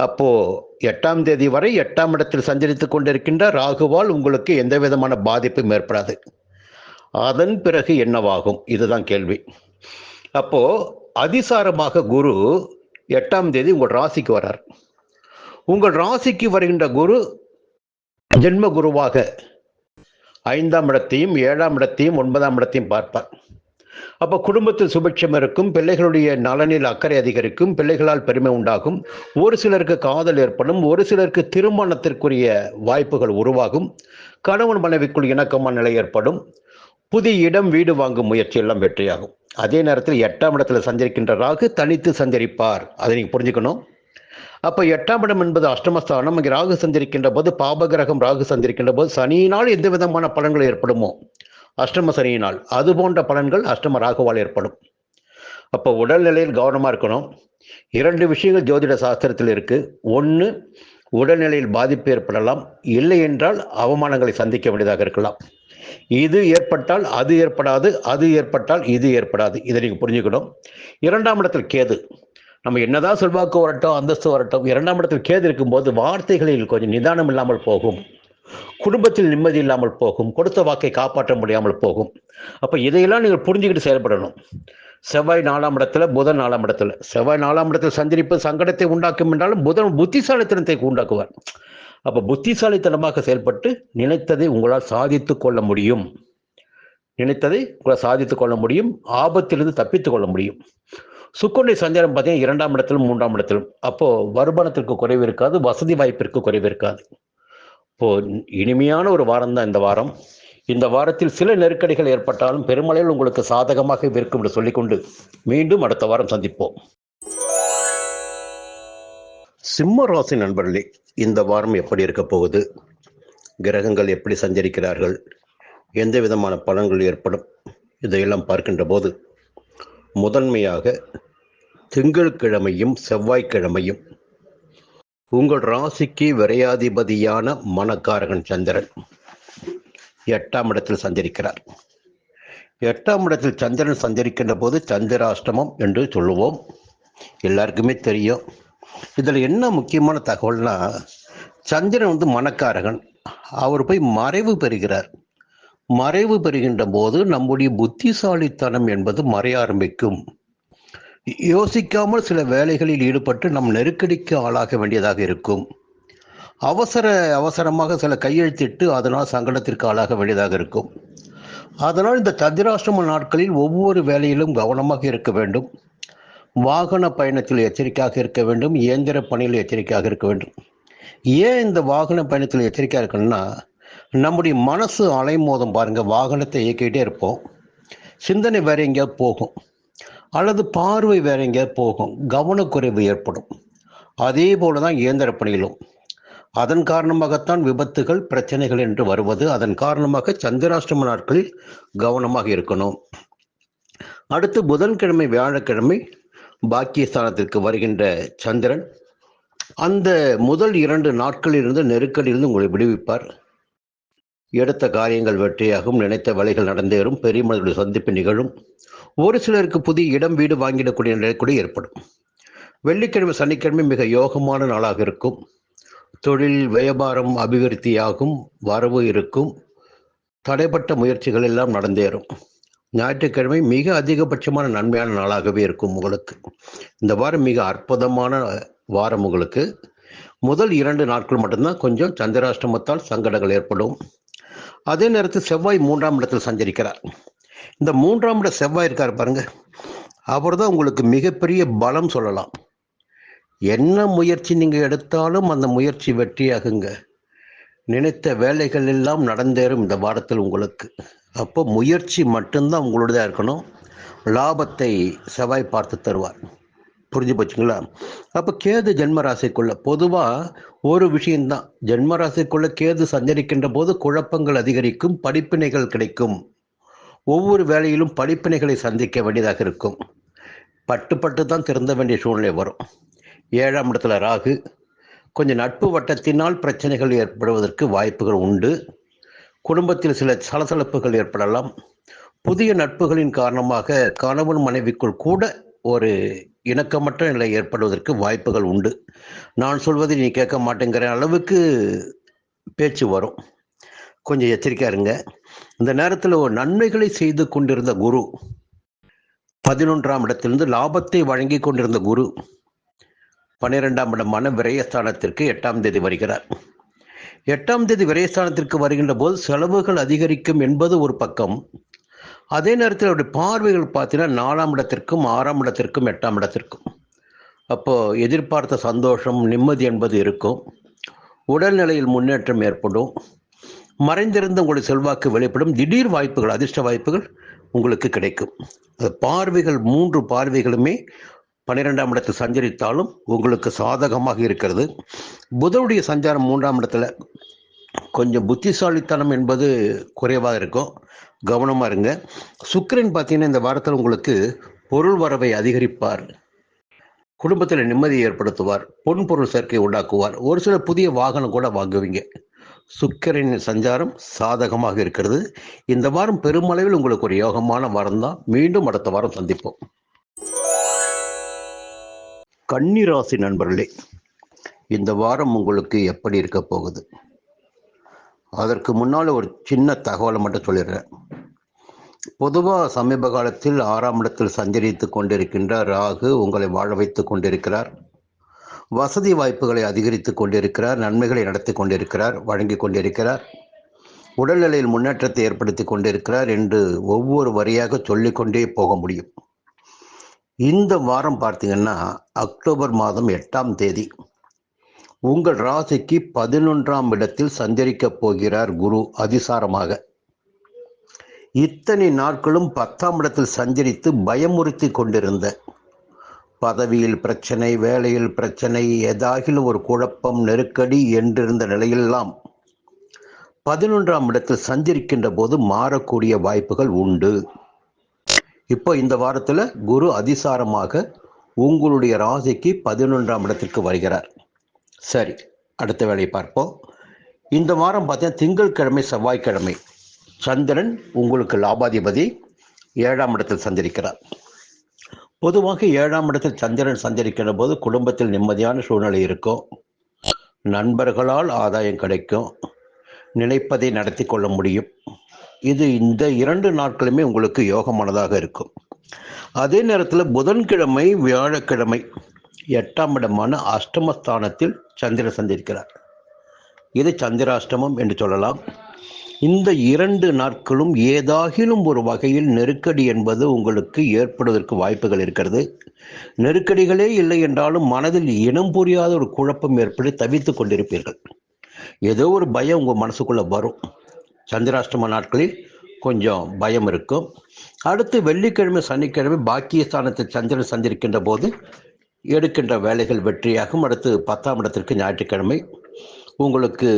அப்போ 8ஆம் தேதி வரை 8ஆம் இடத்தில் சஞ்சரித்துக் கொண்டிருக்கின்ற ராகுவால் உங்களுக்கு எந்த விதமான பாதிப்பும் ஏற்படாது. அதன் பிறகு என்னவாகும்? இதுதான் கேள்வி. அப்போ அதிசாரமாக குரு 8ஆம் தேதி உங்கள் ராசிக்கு வரார். உங்கள் ராசிக்கு வருகின்ற குரு ஜென்ம குருவாக 5ஆம் இடத்தையும் 7ஆம் இடத்தையும் 9ஆம் இடத்தையும் பார்ப்பார். அப்போ குடும்பத்தில் சுபிட்சம் இருக்கும், பிள்ளைகளுடைய நலனில் அக்கறை அதிகரிக்கும், பிள்ளைகளால் பெருமை உண்டாகும், ஒரு சிலருக்கு காதல் ஏற்படும், ஒரு சிலருக்கு திருமணத்திற்குரிய வாய்ப்புகள் உருவாகும், கணவன் மனைவிக்குள் இணக்கமான நிலை ஏற்படும், புதிய இடம் வீடு வாங்கும் முயற்சி எல்லாம் வெற்றியாகும். அதே நேரத்தில் 8ஆம் இடத்துல சஞ்சரிக்கின்ற ராகு தனித்து சஞ்சரிப்பார். அதை நீங்கள் புரிஞ்சுக்கணும். அப்போ 8ஆம் இடம் என்பது அஷ்டமஸ்தானம். இங்கே ராகு சஞ்சரிக்கின்ற போது, பாபகிரகம் ராகு சஞ்சரிக்கின்ற போது சனியினால் எந்த விதமான பலன்கள் ஏற்படுமோ, அஷ்டம சனியினால், அது போன்ற பலன்கள் அஷ்டம ராகுவால் ஏற்படும். அப்போ உடல்நிலையில் கவனமாக இருக்கணும். 2 விஷயங்கள் ஜோதிட சாஸ்திரத்தில் இருக்கு. ஒன்று, உடல்நிலையில் பாதிப்பு ஏற்படலாம், இல்லை என்றால் அவமானங்களை சந்திக்க வேண்டியதாக இருக்கலாம். இது ஏற்பட்டால் அது ஏற்படாது, அது ஏற்பட்டால் இது ஏற்படாது. இதை நீங்கள் புரிஞ்சுக்கணும். 2ஆம் இடத்தில் கேது. நம்ம என்னதான் செல்வாக்கு வரட்டும், அந்தஸ்து வரட்டும், 2ஆம் இடத்தில் கேது இருக்கும்போது வார்த்தைகளில் கொஞ்சம் நிதானம் இல்லாமல் போகும், குடும்பத்தில் நிம்மதி இல்லாமல் போகும், கொடுத்த வாக்கை காப்பாற்ற முடியாமல் போகும். அப்போ இதையெல்லாம் நீங்கள் புரிஞ்சுக்கிட்டு செயல்படணும். செவ்வாய் 4ஆம் இடத்துல, புதன் 4ஆம் இடத்துல. செவ்வாய் 4ஆம் இடத்தில் சஞ்சரிப்பு சங்கடத்தை உண்டாக்கும் என்றாலும் புதன் புத்திசாலித்தனத்தை உண்டாக்குவார். அப்போ புத்திசாலித்தனமாக செயல்பட்டு நினைத்ததை உங்களால் சாதித்துக் கொள்ள முடியும். நினைத்ததை உங்களால் சாதித்துக் கொள்ள முடியும். ஆபத்திலிருந்து தப்பித்துக் கொள்ள முடியும். சுக்கரனுடைய சஞ்சாரம் பார்த்தீங்கன்னா 2ஆம் இடத்திலும் 3ஆம் இடத்திலும். அப்போ வருமானத்திற்கு குறைவு இருக்காது, வசதி வாய்ப்பிற்கு குறைவு இருக்காது. இப்போ இனிமையான ஒரு வாரம் தான் இந்த வாரம். இந்த வாரத்தில் சில நெருக்கடிகள் ஏற்பட்டாலும் பெருமளவில் உங்களுக்கு சாதகமாக இருக்கும் என்று சொல்லிக்கொண்டு மீண்டும் அடுத்த வாரம் சந்திப்போம். சிம்ம ராசி நண்பர்களே, இந்த வாரம் எப்படி இருக்க போகுது, கிரகங்கள் எப்படி சஞ்சரிக்கிறார்கள், எந்த விதமான பலன்கள் ஏற்படும், இதையெல்லாம் பார்க்கின்ற போது முதன்மையாக திங்கட்கிழமையும் செவ்வாய்க்கிழமையும் உங்கள் ராசிக்கு விரையாதிபதியான மனக்காரகன் சந்திரன் 8ஆம் இடத்தில் சஞ்சரிக்கிறார். 8ஆம் இடத்தில் சந்திரன் சஞ்சரிக்கின்ற போது சந்திராஷ்டமம் என்று சொல்லுவோம். எல்லாருக்குமே தெரியும். இதில் என்ன முக்கியமான தகவல்னா, சந்திரன் மனக்காரகன். அவர் போய் மறைவு பெறுகிறார். மறைவு பெறுகின்ற போது நம்முடைய புத்திசாலித்தனம் என்பது மறைய ஆரம்பிக்கும். யோசிக்காமல் சில வேலைகளில் ஈடுபட்டு நம் நெருக்கடிக்கு ஆளாக வேண்டியதாக இருக்கும். அவசரமாக சில கையெழுத்திட்டு அதனால் சங்கடத்திற்கு ஆளாக வேண்டியதாக இருக்கும். அதனால் இந்த சந்திராஷ்டம நாட்களில் ஒவ்வொரு வேலையிலும் கவனமாக இருக்க வேண்டும். வாகன பயணத்தில் எச்சரிக்கையாக இருக்க வேண்டும். இயந்திர பணியில் எச்சரிக்கையாக இருக்க வேண்டும். ஏன் இந்த வாகன பயணத்தில் எச்சரிக்கையாக இருக்கணும்னா, நம்முடைய மனசு அலைமோதும் பாருங்க. வாகனத்தை இயக்கிட்டே இருப்போம், சிந்தனை வேற எங்கேயாவது போகும், அல்லது பார்வை வேற எங்கேயாவது போகும், கவனக்குறைவு ஏற்படும். அதே போலதான் இயந்திர பணியிலும். அதன் காரணமாகத்தான் விபத்துகள், பிரச்சனைகள் என்று வருவது. அதன் காரணமாக சந்திராஷ்டம நாட்களில் கவனமாக இருக்கணும். அடுத்து புதன்கிழமை வியாழக்கிழமை பாக்கியஸ்தானத்திற்கு வருகின்ற சந்திரன் அந்த முதல் 2 நாட்களிலிருந்து நெருக்கடியிலிருந்து உங்களை விடுவிப்பார். எடுத்த காரியங்கள் வெற்றியாகும், நினைத்த வேலைகள் நடந்தேறும், பெரிய மனிதர்களுடைய சந்திப்பு நிகழும். ஒரு சிலருக்கு புதிய இடம் வீடு வாங்கிடக்கூடிய நிலை கூட ஏற்படும். வெள்ளிக்கிழமை சனிக்கிழமை மிக யோகமான நாளாக இருக்கும். தொழில் வியாபாரம் அபிவிருத்தியாகும், வரவு இருக்கும், தடைப்பட்ட முயற்சிகள் எல்லாம் நடந்தேறும். ஞாயிற்றுக்கிழமை மிக அதிகபட்சமான நன்மையான நாளாகவே இருக்கும் உங்களுக்கு. இந்த வாரம் மிக அற்புதமான வாரம் உங்களுக்கு. முதல் 2 நாட்கள் மட்டும்தான் கொஞ்சம் சந்திராஷ்டமத்தால் சங்கடங்கள் ஏற்படும். அதே நேரத்தில் செவ்வாய் 3ஆம் இடத்தில் சஞ்சரிக்கிறார். இந்த 3ஆம் இட செவ்வாய் இருக்கார் பாருங்க, அவர் தான் உங்களுக்கு மிகப்பெரிய பலம் சொல்லலாம். என்ன முயற்சி நீங்க எடுத்தாலும் அந்த முயற்சி வெற்றியாகுங்க. நினைத்த வேலைகள் எல்லாம் நடந்தேறும் இந்த வாரத்தில் உங்களுக்கு. அப்போ முயற்சி மட்டும்தான் உங்களுடையதாக இருக்கணும். லாபத்தை செவ்வாய் பார்த்து தருவார். புரிஞ்சு போச்சுங்களா? அப்போ கேது ஜென்ம ராசிக்குள்ள பொதுவாக ஒரு விஷயம்தான், ஜென்ம ராசிக்குள்ள கேது சஞ்சரிக்கின்ற போது குழப்பங்கள் அதிகரிக்கும், படிப்பினைகள் கிடைக்கும். ஒவ்வொரு வேலையிலும் படிப்பினைகளை சந்திக்க வேண்டியதாக இருக்கும். பட்டு பட்டு தான் திருந்த வேண்டிய சூழ்நிலை வரும். 7ஆம் இடத்துல ராகு, கொஞ்சம் நட்பு வட்டத்தினால் பிரச்சனைகள் ஏற்படுவதற்கு வாய்ப்புகள் உண்டு. குடும்பத்தில் சில சலசலப்புகள் ஏற்படலாம். புதிய நட்புகளின் காரணமாக கணவன் மனைவிக்குள் கூட ஒரு இணக்கமற்ற நிலை ஏற்படுவதற்கு வாய்ப்புகள் உண்டு. நான் சொல்வதை நீ கேட்க மாட்டேங்கிற அளவுக்கு பேச்சு வரும். கொஞ்சம் எச்சரிக்கையா இருங்க. இந்த நேரத்தில் ஒரு நன்மைகளை செய்து கொண்டிருந்த குரு 11ஆம் இடத்திலிருந்து லாபத்தை வழங்கி கொண்டிருந்த குரு 12ஆம் இடமான விரயஸ்தானத்திற்கு 8ஆம் தேதி வருகிறார். 8ஆம் தேதி விரயஸ்தானத்திற்கு வருகின்ற போது செலவுகள் அதிகரிக்கும் என்பது ஒரு பக்கம். அதே நேரத்தில் அவருடைய பார்வைகள் பார்த்தீங்கன்னா 4ஆம் இடத்திற்கும் 6ஆம் இடத்திற்கும் 8ஆம் இடத்திற்கும். அப்போ எதிர்பார்த்த சந்தோஷம், நிம்மதி என்பது இருக்கும். உடல்நிலையில் முன்னேற்றம் ஏற்படும். மறைந்திருந்த உங்களுடைய செல்வாக்கு வெளிப்படும். திடீர் வாய்ப்புகள், அதிர்ஷ்ட வாய்ப்புகள் உங்களுக்கு கிடைக்கும். பார்வைகள் 3 பார்வைகளுமே 12ஆம் இடத்தில் சஞ்சரித்தாலும் உங்களுக்கு சாதகமாக இருக்கிறது. புதனுடைய சஞ்சாரம் 3ஆம் இடத்துல கொஞ்சம் புத்திசாலித்தனம் என்பது குறைவாக இருக்கும், கவனமாக இருங்க. சுக்கிரன் பார்த்தீங்கன்னா இந்த வாரத்தில் உங்களுக்கு பொருள் வரவை அதிகரிப்பார், குடும்பத்தில் நிம்மதியை ஏற்படுத்துவார், பொன் பொருள் சேர்க்கை உண்டாக்குவார், ஒரு சில புதிய வாகனம் கூட வாங்குவீங்க. சுக்கிரனின் சஞ்சாரம் சாதகமாக இருக்கிறது. இந்த வாரம் பெருமளவில் உங்களுக்கு ஒரு யோகமான வாரம் தான். மீண்டும் அடுத்த வாரம் சந்திப்போம். கன்னிராசி நண்பர்களே, இந்த வாரம் உங்களுக்கு எப்படி இருக்க போகுது? அதற்கு முன்னால் ஒரு சின்ன தகவலை மட்டும் சொல்லிடுறேன். பொதுவாக சமீப காலத்தில் 6ஆம் இடத்தில் சஞ்சரித்து கொண்டிருக்கின்ற ராகு உங்களை வாழ வைத்து கொண்டிருக்கிறார். வசதி வாய்ப்புகளை அதிகரித்து கொண்டிருக்கிறார், நன்மைகளை நடத்தி கொண்டிருக்கிறார், வழங்கி கொண்டிருக்கிறார், உடல்நிலையில் முன்னேற்றத்தை ஏற்படுத்தி கொண்டிருக்கிறார் என்று ஒவ்வொரு வரியாக சொல்லிக்கொண்டே போக முடியும். இந்த வாரம் பார்த்தீங்கன்னா அக்டோபர் மாதம் 8ஆம் தேதி உங்கள் ராசிக்கு 11ஆம் இடத்தில் சஞ்சரிக்கப் போகிறார் குரு அதிசாரமாக. இத்தனை நாட்களும் 10ஆம் இடத்தில் சஞ்சரித்து பயமுறுத்தி கொண்டிருந்த பதவியில் பிரச்சனை, வேலையில் பிரச்சனை, ஏதாகிலும் ஒரு குழப்பம், நெருக்கடி என்றிருந்த நிலையெல்லாம் 11ஆம் இடத்தில் சஞ்சரிக்கின்ற போது மாறக்கூடிய வாய்ப்புகள் உண்டு. இப்போ இந்த வாரத்தில் குரு அதிசாரமாக உங்களுடைய ராசிக்கு 11ஆம் இடத்திற்கு வருகிறார். சரி, அடுத்த வேலையை பார்ப்போம். இந்த வாரம் பார்த்தீங்கன்னா திங்கட்கிழமை, செவ்வாய்க்கிழமை சந்திரன் உங்களுக்கு லாபாதிபதி 7ஆம் இடத்தில் சஞ்சரிக்கிறார். பொதுவாக 7ஆம் இடத்தில் சந்திரன் சஞ்சரிக்கிற போது குடும்பத்தில் நிம்மதியான சூழ்நிலை இருக்கும், நண்பர்களால் ஆதாயம் கிடைக்கும், நினைப்பதை நடத்தி கொள்ள முடியும். இது இந்த 2 நாட்களுமே உங்களுக்கு யோகமானதாக இருக்கும். அதே நேரத்தில் புதன்கிழமை, வியாழக்கிழமை 8ஆம் இடமான அஷ்டமஸ்தானத்தில் சந்திரன் சஞ்சரிக்கிறார். இது சந்திராஷ்டமம் என்று சொல்லலாம். இந்த 2 நாட்களும் ஏதாகிலும் ஒரு வகையில் நெருக்கடி என்பது உங்களுக்கு ஏற்படுவதற்கு வாய்ப்புகள் இருக்கிறது. நெருக்கடிகளே இல்லை என்றாலும் மனதில் இனம் புரியாத ஒரு குழப்பம் ஏற்பட்டு தவித்து கொண்டிருப்பீர்கள். ஏதோ ஒரு பயம் உங்கள் மனசுக்குள்ள வரும். சந்திராஷ்டம நாட்களில் கொஞ்சம் பயம் இருக்கும். அடுத்து வெள்ளிக்கிழமை, சனிக்கிழமை பாக்கியஸ்தானத்தில் சந்திரன் சந்திருக்கின்ற போது எடுக்கின்ற வேலைகள் வெற்றியாகும். அடுத்து 10ஆம் இடத்திற்கு ஞாயிற்றுக்கிழமை உங்களுக்கு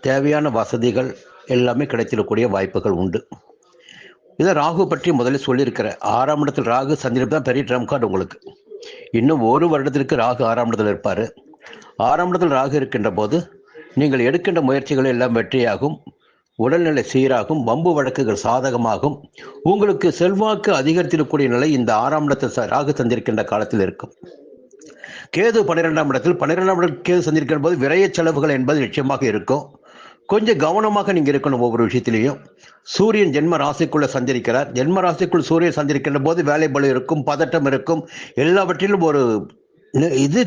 தேவையான வசதிகள் எல்லாமே கிடைத்திடக்கூடிய வாய்ப்புகள் உண்டு. இதை ராகு பற்றி முதலில் சொல்லியிருக்கிறேன். 6ஆம் இடத்தில் ராகு சந்திரன் தான் பெரிய ட்ரம் கார்டு உங்களுக்கு. இன்னும் ஒரு வருடத்திற்கு ராகு 6ஆம் இடத்தில் இருப்பார். 6ஆம் இடத்தில் ராகு இருக்கின்ற போது நீங்கள் எடுக்கின்ற முயற்சிகள் எல்லாம் வெற்றியாகும், உடல்நிலை சீராகும், வம்பு வழக்குகள் சாதகமாகும், உங்களுக்கு செல்வாக்கு அதிகரித்திடக்கூடிய நிலை இந்த 6ஆம் இடத்தில் ராகு சந்திருக்கின்ற காலத்தில் இருக்கும். கேது 12ஆம் இடத்தில் 12ஆம் இடத்தில் கேது சந்திருக்கிற போது விரைய செலவுகள் என்பது நிச்சயமாக இருக்கும். கொஞ்சம் கவனமாக நீங்கள் இருக்கணும் ஒவ்வொரு விஷயத்திலையும். சூரியன் ஜென்ம ராசிக்குள்ள சஞ்சரிக்கிறார். ஜென்ம ராசிக்குள் சூரியன் சஞ்சரிக்கின்ற போது வேலை பளு இருக்கும், பதட்டம் இருக்கும், எல்லாவற்றிலும் ஒரு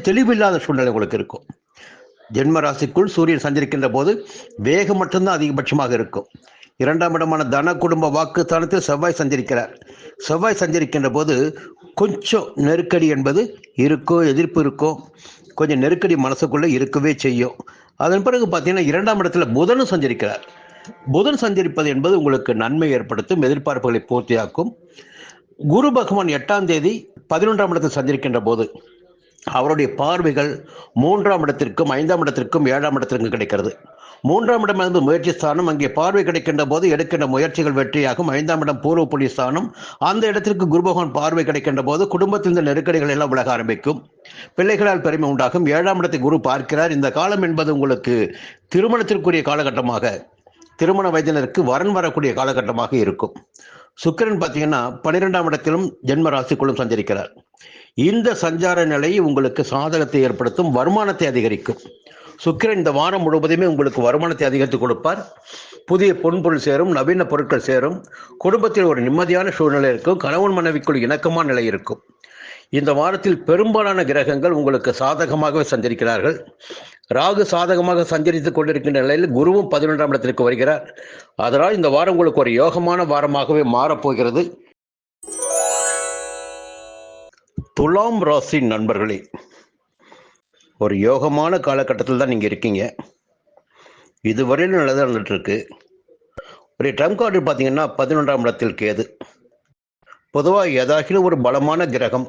தெளிவில்லாத சூழ்நிலை உங்களுக்கு இருக்கும். ஜென்ம ராசிக்குள் சூரியன் சஞ்சரிக்கின்ற போது வேகம் மட்டும்தான் அதிகபட்சமாக இருக்கும். 2ஆம் இடமான தன குடும்ப வாக்கு ஸ்தானத்தில் செவ்வாய் சஞ்சரிக்கிறார். செவ்வாய் சஞ்சரிக்கின்ற போது கொஞ்சம் நெருக்கடி என்பது இருக்கும், எதிர்ப்பு இருக்கும், கொஞ்சம் நெருக்கடி மனசுக்குள்ளே இருக்கவே செய்யும். அதன் பிறகு பார்த்தீங்கன்னா 2ஆம் இடத்துல புதனும் சஞ்சரிக்கிறார். புதன் சஞ்சரிப்பது என்பது உங்களுக்கு நன்மை ஏற்படுத்தும், எதிர்பார்ப்புகளை பூர்த்தியாக்கும். குரு பகவான் 8ஆம் தேதி 11ஆம் இடத்தில் சஞ்சரிக்கின்ற போது அவருடைய பார்வைகள் 3ஆம் இடத்திற்கும் 5ஆம் இடத்திற்கும் 7ஆம் இடத்திற்கும் கிடைக்கிறது. 3ஆம் இடம் என்பது முயற்சி ஸ்தானம். அங்கே பார்வை கிடைக்கின்ற போது எடுக்கின்ற முயற்சிகள் வெற்றியாகும். 5ஆம் இடம் பூர்வ புண்ணிய ஸ்தானம். அந்த இடத்திற்கு குரு பகவான் பார்வை கிடைக்கின்ற போது குடும்பத்தில் இந்த நெருக்கடிகள் எல்லாம் விலக ஆரம்பிக்கும். பிள்ளைகளால் பெருமை உண்டாகும். 7ஆம் இடத்தை குரு பார்க்கிறார். இந்த காலம் என்பது உங்களுக்கு திருமணத்திற்குரிய காலகட்டமாக, திருமண வயதினருக்கு வரன் வரக்கூடிய காலகட்டமாக இருக்கும். சுக்கிரன் பார்த்தீங்கன்னா 12ஆம் இடத்திலும் ஜென்ம ராசிக்குள்ளும் சஞ்சரிக்கிறார். இந்த சஞ்சார நிலை உங்களுக்கு சாதகத்தை ஏற்படுத்தும், வருமானத்தை அதிகரிக்கும். சுக்கிரன் இந்த வாரம் முழுவதுமே உங்களுக்கு வருமானத்தை அதிகரித்து கொடுப்பார். புதிய பொன்பொருள் சேரும், நவீன பொருட்கள் சேரும், குடும்பத்தில் ஒரு நிம்மதியான சூழ்நிலை இருக்கும், கணவன் மனைவிக்குள் இணக்கமான நிலை இருக்கும். இந்த வாரத்தில் பெரும்பாலான கிரகங்கள் உங்களுக்கு சாதகமாகவே சஞ்சரிக்கிறார்கள். ராகு சாதகமாக சஞ்சரித்துக் கொண்டிருக்கின்ற நிலையில் குருவும் 11ஆம் இடத்திற்கு வருகிறார். அதனால் இந்த வாரம் உங்களுக்கு ஒரு யோகமான வாரமாகவே மாறப்போகிறது. துலாம் ராசி நண்பர்களே, ஒரு யோகமான காலகட்டத்தில் தான் நீங்கள் இருக்கீங்க. இதுவரையிலும் நல்லதாக நடந்துட்டு இருக்கு. ஒரு ட்ரம் கார்டு பார்த்தீங்கன்னா 11ஆம் இடத்தில் கேது. பொதுவாக ஏதாச்சும் ஒரு பலமான கிரகம்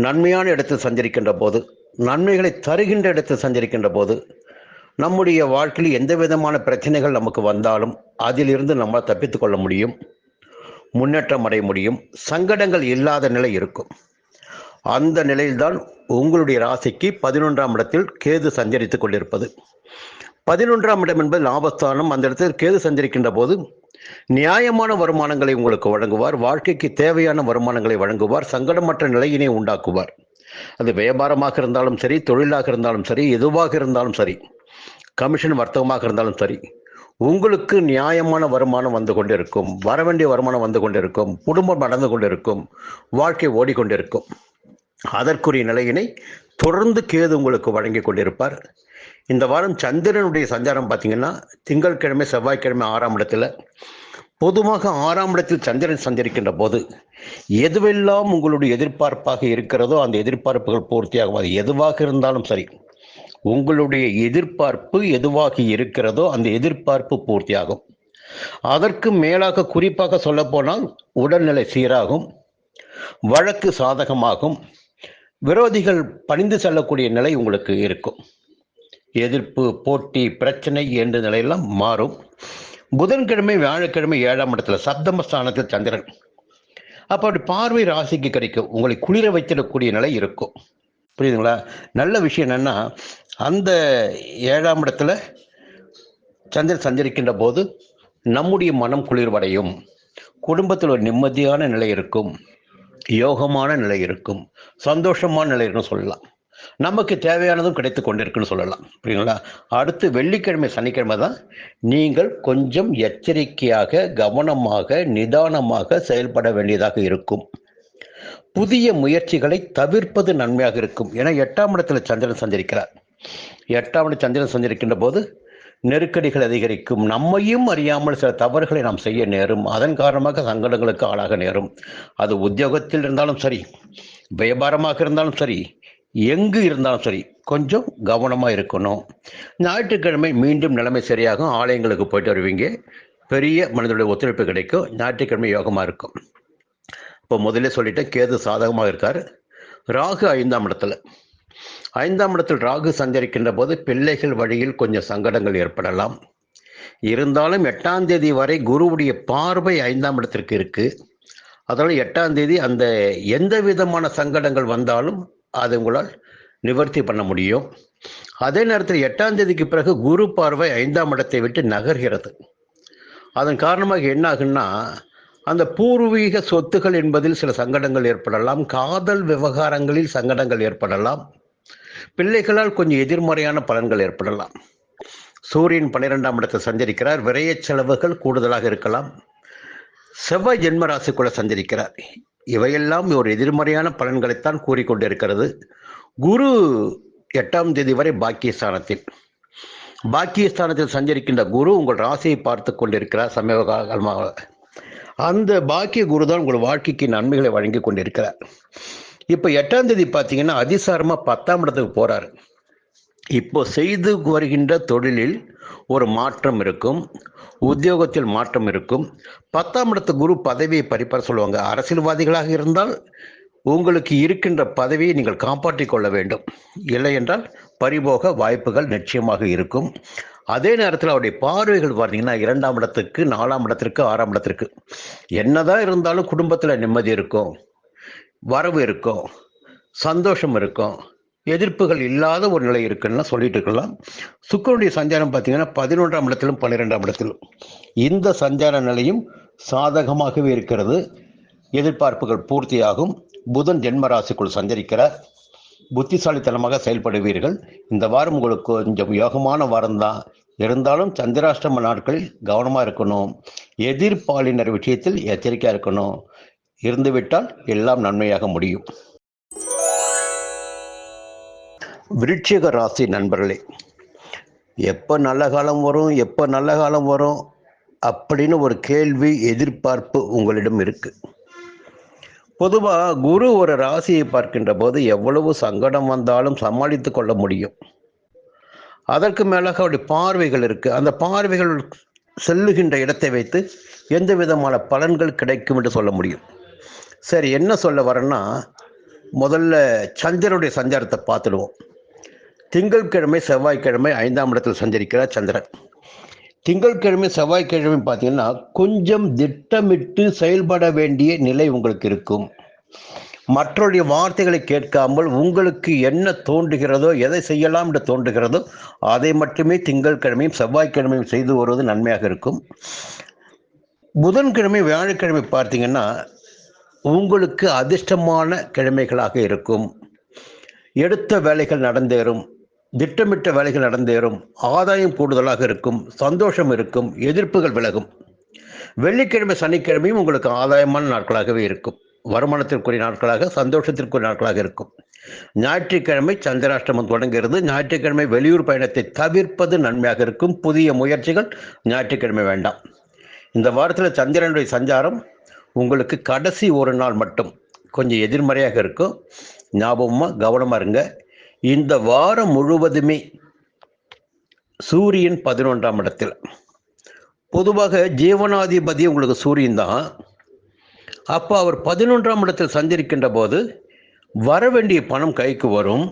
நன்மையான இடத்தில் சஞ்சரிக்கின்ற போது, நன்மைகளை தருகின்ற இடத்தில் சஞ்சரிக்கின்ற போது, நம்முடைய வாழ்க்கையில் எந்த விதமான பிரச்சனைகள் நமக்கு வந்தாலும் அதிலிருந்து நம்ம தப்பித்து கொள்ள முடியும், முன்னேற்றம் அடைய முடியும், சங்கடங்கள் இல்லாத நிலை இருக்கும். அந்த நிலையில்தான் உங்களுடைய ராசிக்கு 11ஆம் இடத்தில் கேது சஞ்சரித்துக் கொண்டிருப்பது. 11ஆம் இடம் என்பது லாபஸ்தானம். அந்த இடத்தில் கேது சஞ்சரிக்கின்ற போது நியாயமான வருமானங்களை உங்களுக்கு வழங்குவார், வாழ்க்கைக்கு தேவையான வருமானங்களை வழங்குவார், சங்கடமற்ற நிலையினை உண்டாக்குவார். அது வியாபாரமாக இருந்தாலும் சரி, தொழிலாக இருந்தாலும் சரி, எதுவாக இருந்தாலும் சரி, கமிஷன் வர்த்தகமாக இருந்தாலும் சரி, உங்களுக்கு நியாயமான வருமானம் வந்து கொண்டிருக்கும், வரவேண்டிய வருமானம் வந்து கொண்டிருக்கும், குடும்பம் நடந்து கொண்டிருக்கும், வாழ்க்கை ஓடிக்கொண்டிருக்கும். அதற்குரிய நிலையினை தொடர்ந்து கேது உங்களுக்கு வழங்கி கொண்டிருப்பார். இந்த வாரம் சந்திரனுடைய சஞ்சாரம் பார்த்தீங்கன்னா திங்கட்கிழமை செவ்வாய்க்கிழமை 6ஆம் இடத்துல. பொதுவாக 6ஆம் இடத்தில் சந்திரன் சஞ்சரிக்கின்ற போது எதுவெல்லாம் உங்களுடைய எதிர்பார்ப்பாக இருக்கிறதோ அந்த எதிர்பார்ப்புகள் பூர்த்தியாகும். அது எதுவாக இருந்தாலும் சரி, உங்களுடைய எதிர்பார்ப்பு எதுவாக இருக்கிறதோ அந்த எதிர்பார்ப்பு பூர்த்தியாகும். அதற்கு மேலாக குறிப்பாக சொல்ல போனால் உடல்நிலை சீராகும், வழக்கு சாதகமாகும், விரோதிகள் பணிந்து செல்லக்கூடிய நிலை உங்களுக்கு இருக்கும். எதிர்ப்பு, போட்டி, பிரச்சனை என்ற நிலையெல்லாம் மாறும். புதன்கிழமை வியாழக்கிழமை 7ஆம் இடத்துல சப்தமஸ்தானத்தில் சந்திரன். அப்போ அப்படி பார்வை ராசிக்கு கிடைக்கும், உங்களை குளிர வைத்திடக்கூடிய நிலை இருக்கும். புரியுதுங்களா? நல்ல விஷயம் என்னன்னா, அந்த 7ஆம் இடத்துல சந்திரன் சஞ்சரிக்கின்ற போது நம்முடைய மனம் குளிர்வடையும், குடும்பத்தில் ஒரு நிம்மதியான நிலை இருக்கும், யோகமான நிலை இருக்கும், சந்தோஷமான நிலை இருக்குன்னு சொல்லலாம். நமக்கு தேவையானதும் கிடைத்து கொண்டிருக்குன்னு சொல்லலாம். புரியுங்களா? அடுத்து வெள்ளிக்கிழமை சனிக்கிழமை தான் நீங்கள் கொஞ்சம் எச்சரிக்கையாக, கவனமாக, நிதானமாக செயல்பட வேண்டியதாக இருக்கும். புதிய முயற்சிகளை தவிர்ப்பது நன்மையாக இருக்கும். ஏன்னா 8ஆம் இடத்துல சந்திரன் சஞ்சரிக்கிறார். 8ஆம் இடத்தில் சந்திரன் சஞ்சரிக்கின்ற போது நெருக்கடிகள் அதிகரிக்கும், நம்மையும் அறியாமல் சில தவறுகளை நாம் செய்ய நேரும், அதன் காரணமாக சங்கடங்களுக்கு ஆளாக நேரும். அது உத்தியோகத்தில் இருந்தாலும் சரி, வியாபாரமாக இருந்தாலும் சரி, எங்கு இருந்தாலும் சரி, கொஞ்சம் கவனமாக இருக்கணும். ஞாயிற்றுக்கிழமை மீண்டும் நிலைமை சரியாகும், ஆலயங்களுக்கு போயிட்டு வருவீங்க, பெரிய மனிதனுடைய ஒத்துழைப்பு கிடைக்கும், ஞாயிற்றுக்கிழமை யோகமாக இருக்கும். இப்போ முதல்ல சொல்லிட்டேன், கேது சாதகமாக இருக்கார். ராகு 5ஆம் இடத்துல. 5ஆம் இடத்தில் ராகு சஞ்சரிக்கின்ற போது பிள்ளைகள் வழியில் கொஞ்சம் சங்கடங்கள் ஏற்படலாம். இருந்தாலும் 8ஆம் தேதி வரை குருவுடைய பார்வை 5ஆம் இடத்திற்கு இருக்கு. அதனால 8ஆம் தேதி அந்த எந்த விதமான சங்கடங்கள் வந்தாலும் அதை உங்களால் நிவர்த்தி பண்ண முடியும். அதே நேரத்தில் 8ஆம் தேதிக்கு பிறகு குரு பார்வை 5ஆம் இடத்தை விட்டு நகர்கிறது. அதன் காரணமாக என்ன ஆகுன்னா, அந்த பூர்வீக சொத்துக்கள் என்பதில் சில சங்கடங்கள் ஏற்படலாம், காதல் விவகாரங்களில் சங்கடங்கள் ஏற்படலாம், பிள்ளைகளால் கொஞ்சம் எதிர்மறையான பலன்கள் ஏற்படலாம். சூரியன் 12ஆம் இடத்தை சஞ்சரிக்கிறார், விரைய செலவுகள் கூடுதலாக இருக்கலாம். செவ்வாய் ஜென்மராசிக்குள்ள சஞ்சரிக்கிறார். இவையெல்லாம் ஒரு எதிர்மறையான பலன்களைத்தான் கூறிக்கொண்டிருக்கிறது. குரு 8ஆம் தேதி வரை பாக்கியஸ்தானத்தில் சஞ்சரிக்கின்ற குரு உங்கள் ராசியை பார்த்து கொண்டிருக்கிறார் சமீப காலமாக. அந்த பாக்கிய குரு தான் உங்கள் வாழ்க்கைக்கு நன்மைகளை வழங்கி கொண்டிருக்கிறார். இப்போ 8ஆம் தேதி பார்த்தீங்கன்னா அதிசாரமாக 10ஆம் இடத்துக்கு போறாரு. இப்போ செய்து வருகின்ற தொழிலில் ஒரு மாற்றம் இருக்கும், உத்தியோகத்தில் மாற்றம் இருக்கும். 10ஆம் இடத்து குரு பதவியை பறிப்பார் சொல்லுவாங்க. அரசியல்வாதிகளாக இருந்தால் உங்களுக்கு இருக்கின்ற பதவியை நீங்கள் காப்பாற்றிக் கொள்ள வேண்டும். இல்லை என்றால் பறிபோக வாய்ப்புகள் நிச்சயமாக இருக்கும். அதே நேரத்தில் அவருடைய பார்வைகள் பார்த்தீங்கன்னா 2ஆம் இடத்துக்கு, 4ஆம் இடத்திற்கு, 6ஆம் இடத்திற்கு. என்னதான் இருந்தாலும் குடும்பத்தில் நிம்மதி இருக்கும், வரவு இருக்கும், சந்தோஷம் இருக்கும், எதிர்ப்புகள் இல்லாத ஒரு நிலை இருக்குன்னு சொல்லிட்டு இருக்கலாம். சுக்கிரனுடைய சஞ்சாரம் பார்த்தீங்கன்னா 11ஆம் இடத்திலும் 12ஆம் இடத்திலும் இந்த சஞ்சார நிலையும் சாதகமாகவே இருக்கிறது. எதிர்பார்ப்புகள் பூர்த்தியாகும். புதன் ஜென்ம ராசிக்குள் சஞ்சரிக்கிறார். புத்திசாலித்தனமாக செயல்படுவீர்கள். இந்த வாரம் உங்களுக்கு கொஞ்சம் யோகமான வாரம் தான். இருந்தாலும் சந்திராஷ்டம நாட்களில் கவனமாக இருக்கணும். எதிர்பாலினர் விஷயத்தில் எச்சரிக்கையாக இருக்கணும். இருந்துவிட்டால் எல்லாம் நன்மையாக முடியும். விருச்சிக ராசி நண்பர்களே, எப்போ நல்ல காலம் வரும், எப்போ நல்ல காலம் வரும் அப்படின்னு ஒரு கேள்வி, எதிர்பார்ப்பு உங்களிடம் இருக்கு. பொதுவாக குரு ஒரு ராசியை பார்க்கின்ற போது எவ்வளவு சங்கடம் வந்தாலும் சமாளித்து கொள்ள முடியும். அதற்கு மேலாக அவருடைய பார்வைகள் இருக்கு. அந்த பார்வைகள் செல்லுகின்ற இடத்தை வைத்து எந்த விதமான பலன்கள் கிடைக்கும் என்று சொல்ல முடியும். சரி, என்ன சொல்ல வரேன்னா, முதல்ல சந்திரனுடைய சஞ்சாரத்தை பார்த்துடுவோம். திங்கட்கிழமை செவ்வாய்க்கிழமை 5ஆம் இடத்தில் சஞ்சரிக்கிறார் சந்திரன். திங்கட்கிழமை செவ்வாய்க்கிழமை பார்த்தீங்கன்னா கொஞ்சம் திட்டமிட்டு செயல்பட வேண்டிய நிலை உங்களுக்கு இருக்கும். மற்றவருடைய வார்த்தைகளை கேட்காமல் உங்களுக்கு என்ன தோன்றுகிறதோ, எதை செய்யலாம் என்று தோன்றுகிறதோ அதை மட்டுமே திங்கட்கிழமையும் செவ்வாய்க்கிழமையும் செய்து வருவது நன்மையாக இருக்கும். புதன்கிழமை வியாழக்கிழமை பார்த்தீங்கன்னா உங்களுக்கு அதிர்ஷ்டமான கிழமைகளாக இருக்கும். எடுத்த வேலைகள் நடந்தேறும், திட்டமிட்ட வேலைகள் நடந்தேறும், ஆதாயம் கூடுதலாக இருக்கும், சந்தோஷம் இருக்கும், எதிர்ப்புகள் விலகும். வெள்ளிக்கிழமை சனிக்கிழமையும் உங்களுக்கு ஆதாயமான நாட்களாகவே இருக்கும். வருமானத்திற்குரிய நாட்களாக, சந்தோஷத்திற்குரிய நாட்களாக இருக்கும். ஞாயிற்றுக்கிழமை சந்திராஷ்டமம் தொடங்குகிறது. ஞாயிற்றுக்கிழமை வெளியூர் பயணத்தை தவிர்ப்பது நன்மையாக இருக்கும். புதிய முயற்சிகள் ஞாயிற்றுக்கிழமை வேண்டாம். இந்த வாரத்தில் சந்திரனுடைய சஞ்சாரம் உங்களுக்கு கடைசி ஒரு நாள் மட்டும் கொஞ்சம் எதிர்மறையாக இருக்கும். ஞாபகமாக கவனமாக இருங்க. இந்த வாரம் முழுவதுமே சூரியன் 11ஆம் இடத்தில். பொதுவாக ஜீவனாதிபதி உங்களுக்கு சூரியன் தான். அப்போ அவர் 11ஆம் இடத்தில் சஞ்சரிக்கின்ற போது வர வேண்டிய பணம் கைக்கு வரும்.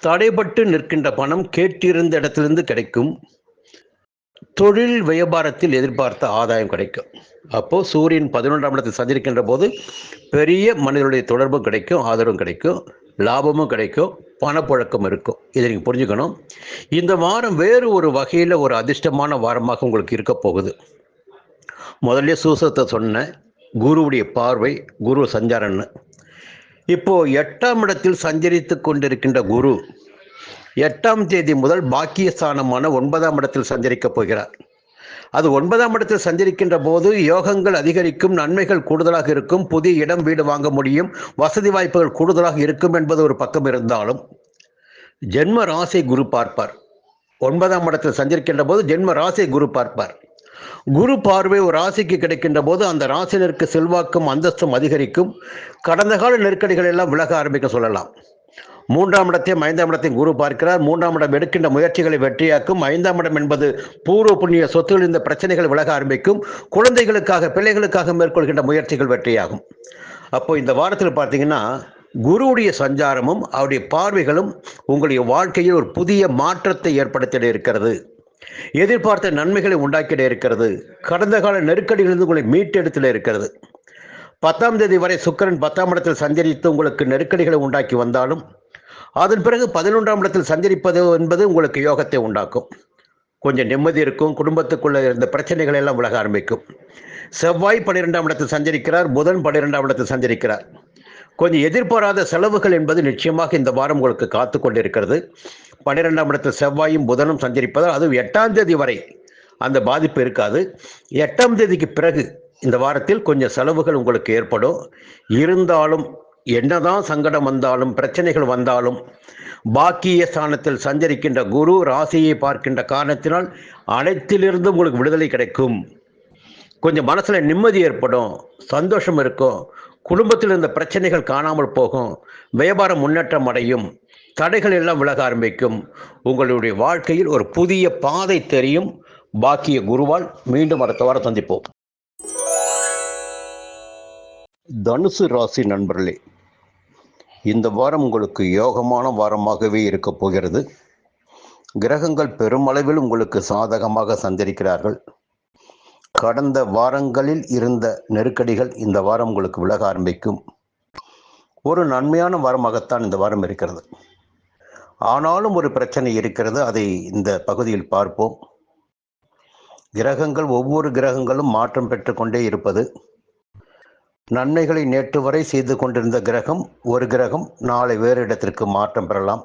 தடைபட்டு நிற்கின்ற பணம் கேட்டிருந்த இடத்திலிருந்து கிடைக்கும். தொழில் வியாபாரத்தில் எதிர்பார்த்த ஆதாயம் கிடைக்கும். அப்போது சூரியன் 11ஆம் இடத்தில் சஞ்சரிக்கின்ற போது பெரிய மனிதனுடைய தொடர்பும் கிடைக்கும், ஆதரவும் கிடைக்கும், லாபமும் கிடைக்கும், பணப்புழக்கம் இருக்கும். இதை நீங்கள் புரிஞ்சுக்கணும். இந்த வாரம் வேறு ஒரு வகையில் ஒரு அதிர்ஷ்டமான வாரமாக உங்களுக்கு இருக்க போகுது. முதல்ல சூசத்தை சொன்ன குருவுடைய பார்வை, குரு சஞ்சாரம்னு. இப்போது 8ஆம் இடத்தில் சஞ்சரித்து கொண்டிருக்கின்ற குரு 8ஆம் தேதி முதல் பாக்கியஸ்தானமான 9ஆம் இடத்தில் சஞ்சரிக்கப் போகிறார். அது 9ஆம் இடத்தில் சஞ்சரிக்கின்ற போது யோகங்கள் அதிகரிக்கும், நன்மைகள் கூடுதலாக இருக்கும், புதிய இடம் வீடு வாங்க முடியும், வசதி வாய்ப்புகள் கூடுதலாக இருக்கும் என்பது ஒரு பக்கம் இருந்தாலும் ஜென்ம ராசி குரு பார்ப்பார். 9ஆம் இடத்தில் சஞ்சரிக்கின்ற போது ஜென்ம ராசி குரு பார்ப்பார். குரு பார்வை ஒரு ராசிக்கு கிடைக்கின்ற போது அந்த ராசினருக்கு செல்வாக்கும் அந்தஸ்தும் அதிகரிக்கும். கடந்த கால நெருக்கடிகள் எல்லாம் விலக ஆரம்பிக்க சொல்லலாம். 3ஆம் இடத்தையும் 5ஆம் இடத்தையும் குரு பார்க்கிறார். 3ஆம் இடம் எடுக்கின்ற முயற்சிகளை வெற்றியாக்கும். 5ஆம் இடம் என்பது பூர்வ புண்ணிய சொத்துகள். இந்த பிரச்சனைகள் விலக ஆரம்பிக்கும். குழந்தைகளுக்காக, பிள்ளைகளுக்காக மேற்கொள்கின்ற முயற்சிகள் வெற்றியாகும். அப்போ இந்த வாரத்தில் பார்த்தீங்கன்னா குருவுடைய சஞ்சாரமும் அவருடைய பார்வைகளும் உங்களுடைய வாழ்க்கையில் ஒரு புதிய மாற்றத்தை ஏற்படுத்திட இருக்கிறது. எதிர்பார்த்த நன்மைகளை உண்டாக்கிட இருக்கிறது. கடந்த கால நெருக்கடிகளிலிருந்து உங்களை மீட்டெடுத்திட இருக்கிறது. 10ஆம் தேதி வரை சுக்கிரன் 10ஆம் இடத்தில் சஞ்சரித்து உங்களுக்கு நெருக்கடிகளை உண்டாக்கி வந்தாலும் அதன் பிறகு 11ஆம் இடத்தில் சஞ்சரிப்பது என்பது உங்களுக்கு யோகத்தை உண்டாக்கும். கொஞ்சம் நிம்மதி இருக்கும். குடும்பத்துக்குள்ள இருந்த பிரச்சனைகள் எல்லாம் விலக ஆரம்பிக்கும். செவ்வாய் 12ஆம் இடத்தில் சஞ்சரிக்கிறார். புதன் 12ஆம் இடத்தில் சஞ்சரிக்கிறார். கொஞ்சம் எதிர்பாராத செலவுகள் என்பது நிச்சயமாக இந்த வாரம் உங்களுக்கு காத்து கொண்டிருக்கிறது. 12ஆம் இடத்தில் செவ்வாயும் புதனும் சஞ்சரிப்பதால் அது 8ஆம் தேதி வரை அந்த பாதிப்பு இருக்காது. 8ஆம் தேதிக்கு பிறகு இந்த வாரத்தில் கொஞ்சம் செலவுகள் உங்களுக்கு ஏற்படும். இருந்தாலும் என்னதான் சங்கடம் வந்தாலும், பிரச்சனைகள் வந்தாலும், பாக்கிய ஸ்தானத்தில் சஞ்சரிக்கின்ற குரு ராசியை பார்க்கின்ற காரணத்தினால் அனைத்திலிருந்து உங்களுக்கு விடுதலை கிடைக்கும். கொஞ்சம் மனசில் நிம்மதி ஏற்படும், சந்தோஷம் இருக்கும். குடும்பத்தில் இருந்த பிரச்சனைகள் காணாமல் போகும். வியாபாரம் முன்னேற்றம் அடையும். தடைகள் எல்லாம் விலக ஆரம்பிக்கும். உங்களுடைய வாழ்க்கையில் ஒரு புதிய பாதை தெரியும். பாக்கிய குருவால் மீண்டும் அடுத்த வாரம் சந்திப்போம். தனுசு ராசி நண்பர்களே, இந்த வாரம் உங்களுக்கு யோகமான வாரமாகவே இருக்கப் போகிறது. கிரகங்கள் பெருமளவில் உங்களுக்கு சாதகமாக சஞ்சரிக்கிறார்கள். கடந்த வாரங்களில் இருந்த நெருக்கடிகள் இந்த வாரம் உங்களுக்கு விலக ஆரம்பிக்கும். ஒரு நன்மையான வாரமாகத்தான் இந்த வாரம் இருக்கிறது. ஆனாலும் ஒரு பிரச்சனை இருக்கிறது. அதை இந்த பகுதியில் பார்ப்போம். கிரகங்கள், ஒவ்வொரு கிரகங்களும் மாற்றம் பெற்றுக்கொண்டே இருப்பது. நன்மைகளை நேற்று வரை செய்து கொண்டிருந்த கிரகம், ஒரு கிரகம் நாளை வேறு இடத்திற்கு மாற்றம் பெறலாம்.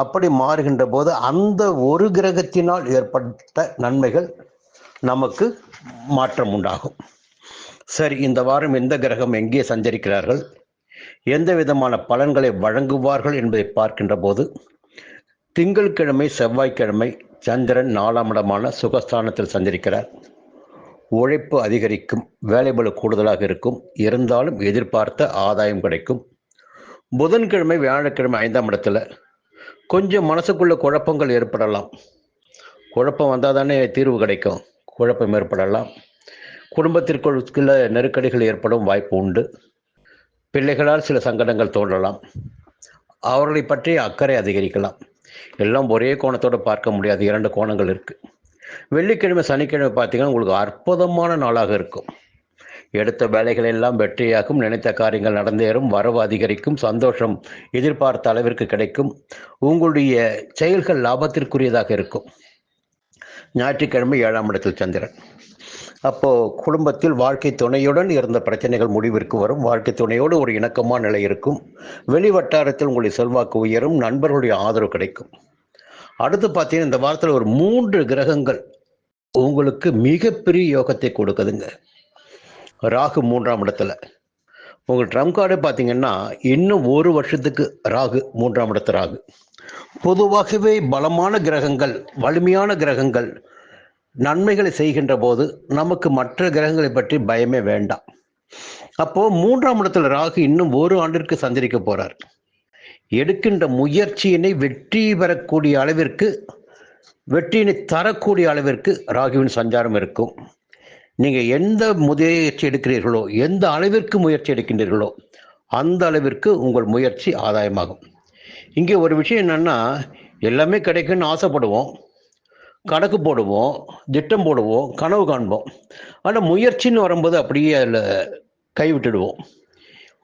அப்படி மாறுகின்ற போது அந்த ஒரு கிரகத்தினால் ஏற்பட்ட நன்மைகள் நமக்கு மாற்றம் உண்டாகும். சரி, இந்த வாரம் எந்த கிரகம் எங்கே சஞ்சரிக்கிறார்கள், எந்த விதமான பலன்களை வழங்குவார்கள் என்பதை பார்க்கின்ற போது, திங்கட்கிழமை செவ்வாய்க்கிழமை சந்திரன் 4ஆம் இடமான சுகஸ்தானத்தில் சஞ்சரிக்கிறார். உழைப்பு அதிகரிக்கும், வேலைபளு கூடுதலாக இருக்கும், இருந்தாலும் எதிர்பார்த்த ஆதாயம் கிடைக்கும். புதன்கிழமை வியாழக்கிழமை 5ஆம் இடத்துல கொஞ்சம் மனசுக்குள்ள குழப்பங்கள் ஏற்படலாம். குழப்பம் வந்தால் தானே தீர்வு கிடைக்கும். குழப்பம் ஏற்படலாம். குடும்பத்திற்குள்ள நெருக்கடிகள் ஏற்படும் வாய்ப்பு உண்டு. பிள்ளைகளால் சில சங்கடங்கள் தோன்றலாம். அவர்களை பற்றி அக்கறை அதிகரிக்கலாம். எல்லாம் ஒரே கோணத்தோடு பார்க்க முடியாது, 2 கோணங்கள் இருக்குது. வெள்ளிக்கிழமை சனிக்கிழமை பார்த்தீங்கன்னா உங்களுக்கு அற்புதமான நாளாக இருக்கும். எடுத்த வேலைகள் எல்லாம் வெற்றியாகும், நினைத்த காரியங்கள் நடந்தேறும், வரவு அதிகரிக்கும், சந்தோஷம் எதிர்பார்த்த அளவிற்கு கிடைக்கும், உங்களுடைய செயல்கள் லாபத்திற்குரியதாக இருக்கும். ஞாயிற்றுக்கிழமை 7ஆம் இடத்தில் சந்திரன். அப்போது குடும்பத்தில் வாழ்க்கை துணையுடன் இருந்த பிரச்சனைகள் முடிவிற்கு வரும். வாழ்க்கை துணையோடு ஒரு இணக்கமான நிலை இருக்கும். வெளி வட்டாரத்தில் உங்களுடைய செல்வாக்கு உயரும், நண்பர்களுடைய ஆதரவு கிடைக்கும். அடுத்து பார்த்தீங்கன்னா இந்த வாரத்தில் ஒரு 3 கிரகங்கள் உங்களுக்கு மிகப்பெரிய யோகத்தை கொடுக்குதுங்க. ராகு 3ஆம் இடத்துல. உங்கள் ட்ரம் கார்டு பார்த்தீங்கன்னா இன்னும் 1 வருஷத்துக்கு ராகு 3ஆம் இடத்து ராகு. பொதுவாகவே பலமான கிரகங்கள், வலிமையான கிரகங்கள் நன்மைகளை செய்கின்ற போது நமக்கு மற்ற கிரகங்களை பற்றி பயமே வேண்டாம். அப்போ 3ஆம் இடத்துல ராகு இன்னும் 1 ஆண்டிற்கு சஞ்சரிக்க போறார். எடுக்கின்ற முயற்சியினை வெற்றி பெறக்கூடிய அளவிற்கு, வெற்றியினை தரக்கூடிய அளவிற்கு ராகுவின் சஞ்சாரம் இருக்கும். நீங்கள் எந்த முயற்சி எடுக்கிறீர்களோ, எந்த அளவிற்கு முயற்சி எடுக்கின்றீர்களோ அந்த அளவிற்கு உங்கள் முயற்சி ஆதாயமாகும். இங்கே ஒரு விஷயம் என்னன்னா, எல்லாமே கிடைக்குன்னு ஆசைப்படுவோம், கணக்கு போடுவோம், திட்டம் போடுவோம், கனவு காண்போம். ஆனால் முயற்சின்னு வரும்போது அப்படியே அதில் கைவிட்டுடுவோம்.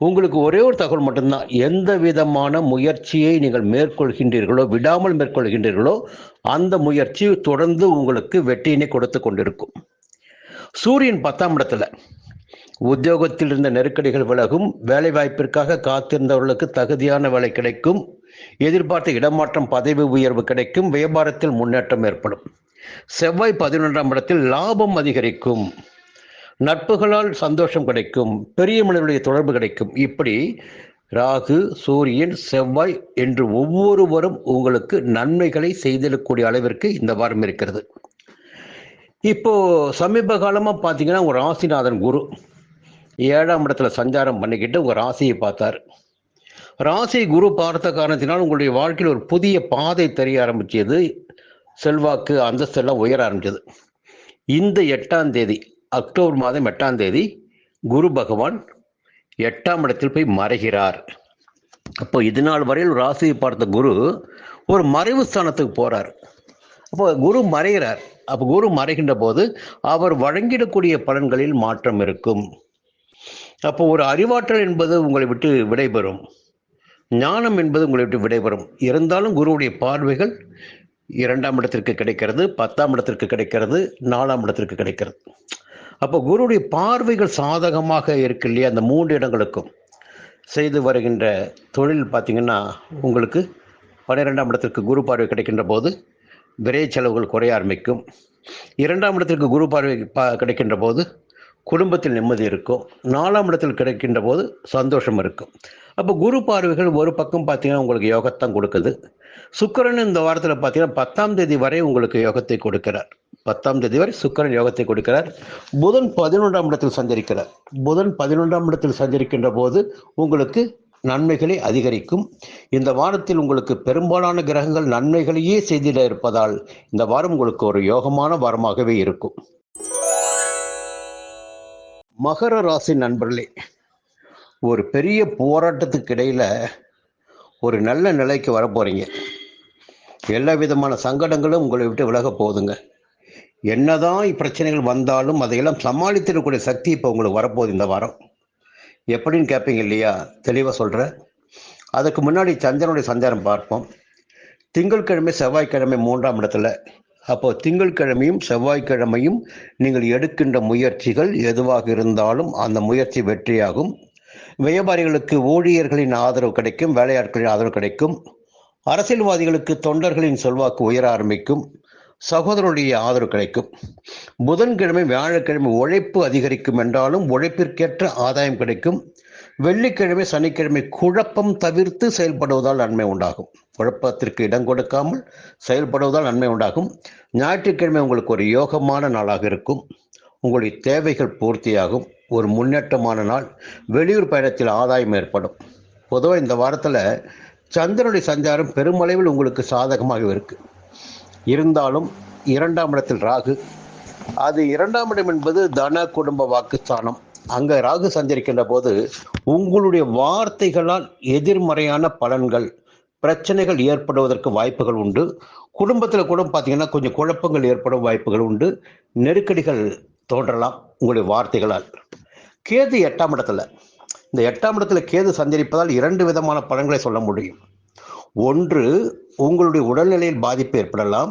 உங்களுக்கு ஒரே ஒரு தகவல் மட்டும்தான், எந்த விதமான முயற்சியை நீங்கள் மேற்கொள்கின்றீர்களோ, விடாமல் மேற்கொள்கின்றீர்களோ அந்த முயற்சி தொடர்ந்து உங்களுக்கு வெற்றியினை கொடுத்து கொண்டிருக்கும். சூரியன் 10ஆம் இடத்துல. உத்தியோகத்தில் இருந்த நெருக்கடிகள் விலகும், வேலை வாய்ப்பிற்காக காத்திருந்தவர்களுக்கு தகுதியான வேலை கிடைக்கும், எதிர்பார்த்த இடமாற்றம், பதவி உயர்வு கிடைக்கும், வியாபாரத்தில் முன்னேற்றம் ஏற்படும். செவ்வாய் 11ஆம் இடத்தில் லாபம் அதிகரிக்கும், நட்புகளால் சந்தோஷம் கிடைக்கும், பெரிய மனிதர்களுடைய தொடர்பு கிடைக்கும். இப்படி ராகு, சூரியன், செவ்வாய் என்று ஒவ்வொருவரும் உங்களுக்கு நன்மைகளை செய்திடக்கூடிய அளவிற்கு இந்த வாரம் இருக்கிறது. இப்போ சமீப காலமாக பார்த்தீங்கன்னா உங்கள் ராசிநாதன் குரு 7ஆம் இடத்துல சஞ்சாரம் பண்ணிக்கிட்டு உங்கள் ராசியை பார்த்தார். ராசி குரு பார்த்த காரணத்தினால் உங்களுடைய வாழ்க்கையில் ஒரு புதிய பாதை தெரிய ஆரம்பிச்சது. செல்வாக்கு, அந்தஸ்தெல்லாம் உயர ஆரம்பிச்சது. இந்த 8ஆம் தேதி, அக்டோபர் மாதம் 8ஆம் தேதி குரு பகவான் 8ஆம் இடத்தில் போய் மறைகிறார். அப்போ இது நாள் வரையில் ராசியை பார்த்த குரு ஒரு மறைவு ஸ்தானத்துக்கு போறார். அப்போ குரு மறைகிறார். அப்போ குரு மறைகின்ற போது அவர் வழங்கிடக்கூடிய பலன்களில் மாற்றம் இருக்கும். அப்போ ஒரு அறிவாற்றல் என்பது உங்களை விட்டு விடைபெறும், ஞானம் என்பது உங்களை விட்டு விடைபெறும். இருந்தாலும் குருவுடைய பார்வைகள் 2ஆம் இடத்திற்கு கிடைக்கிறது, 10ஆம் இடத்திற்கு கிடைக்கிறது, 4ஆம் இடத்திற்கு கிடைக்கிறது. அப்போ குருவுடைய பார்வைகள் சாதகமாக இருக்கு இல்லையா? அந்த 3 இடங்களுக்கும் செய்து வருகின்ற தொழில் பார்த்தீங்கன்னா உங்களுக்கு 12ஆம் இடத்திற்கு குரு பார்வை கிடைக்கின்ற போது விரை செலவுகள் குறைய ஆரம்பிக்கும். 2ஆம் இடத்திற்கு குரு பார்வை கிடைக்கின்ற போது குடும்பத்தில் நிம்மதி இருக்கும். 4ஆம் இடத்தில் கிடைக்கின்ற போது சந்தோஷம் இருக்கும். அப்போ குரு பார்வைகள் ஒரு பக்கம் பார்த்தீங்கன்னா உங்களுக்கு யோகத்தான் கொடுக்குது. சுக்கிரன் இந்த வாரத்தில் பார்த்தீங்கன்னா 10ஆம் தேதி வரை உங்களுக்கு யோகத்தை கொடுக்கிறார். 10ஆம் தேதி வரை சுக்கிரன் யோகத்தை கொடுக்கிறார். புதன் 11ஆம் இடத்தில் சஞ்சரிக்கிறார். புதன் 11ஆம் இடத்தில் சஞ்சரிக்கின்ற போது உங்களுக்கு நன்மைகளை அதிகரிக்கும். இந்த வாரத்தில் உங்களுக்கு பெரும்பாலான கிரகங்கள் நன்மைகளையே செய்திட இருப்பதால் இந்த வாரம் உங்களுக்கு ஒரு யோகமான வாரமாகவே இருக்கும். மகர ராசி நண்பர்களே, ஒரு பெரிய போராட்டத்துக்கு இடையில ஒரு நல்ல நிலைக்கு வர போறீங்க. எல்லா விதமான சங்கடங்களும் உங்களை விட்டு விலக போகுதுங்க. என்னதான் பிரச்சனைகள் வந்தாலும் அதையெல்லாம் சமாளித்திடக்கூடிய சக்தி இப்போ உங்களுக்கு வரப்போகுது இந்த வாரம். எப்படின்னு கேட்பீங்க இல்லையா? தெளிவாக சொல்கிறேன். அதுக்கு முன்னாடி சந்திரனுடைய சஞ்சாரம் பார்ப்போம். திங்கட்கிழமை செவ்வாய்க்கிழமை 3ஆம் இடத்துல. அப்போ திங்கட்கிழமையும் செவ்வாய்க்கிழமையும் நீங்கள் எடுக்கின்ற முயற்சிகள் எதுவாக இருந்தாலும் அந்த முயற்சி வெற்றியாகும். வியாபாரிகளுக்கு ஊழியர்களின் ஆதரவு கிடைக்கும், வேலையாட்களின் ஆதரவு கிடைக்கும். அரசியல்வாதிகளுக்கு தொண்டர்களின் செல்வாக்கு உயர ஆரம்பிக்கும், சகோதரருடைய ஆதரவு கிடைக்கும். புதன்கிழமை வியாழக்கிழமை உழைப்பு அதிகரிக்கும் என்றாலும் உழைப்பிற்கேற்ற ஆதாயம் கிடைக்கும். வெள்ளிக்கிழமை சனிக்கிழமை குழப்பம் தவிர்த்து செயல்படுவதால் நன்மை உண்டாகும். குழப்பத்திற்கு இடம் கொடுக்காமல் செயல்படுவதால் நன்மை உண்டாகும். ஞாயிற்றுக்கிழமை உங்களுக்கு ஒரு யோகமான நாளாக இருக்கும். உங்களுடைய தேவைகள் பூர்த்தியாகும். ஒரு முன்னேற்றமான நாள். வெளியூர் பயணத்தில் ஆதாயம் ஏற்படும். பொதுவாக இந்த வாரத்தில் சந்திரனுடைய சஞ்சாரம் பெருமளவில் உங்களுக்கு சாதகமாக இருக்கு. இருந்தாலும் 2ஆம் இடத்தில் ராகு. அது 2ஆம் இடம் என்பது தன குடும்ப வாக்குஸ்தானம். அங்க ராகு சஞ்சரிக்கின்ற போது உங்களுடைய வார்த்தைகளால் எதிர்மறையான பலன்கள், பிரச்சனைகள் ஏற்படுவதற்கு வாய்ப்புகள் உண்டு. குடும்பத்தில் கூட பார்த்தீங்கன்னா கொஞ்சம் குழப்பங்கள் ஏற்படும் வாய்ப்புகள் உண்டு. நெருக்கடிகள் தோன்றலாம் உங்களுடைய வார்த்தைகளால். கேது 8ஆம் இடத்துல. இந்த 8ஆம் இடத்துல கேது சஞ்சரிப்பதால் 2 விதமான பலன்களை சொல்ல முடியும். ஒன்று, உங்களுடைய உடல்நிலையில் பாதிப்பு ஏற்படலாம்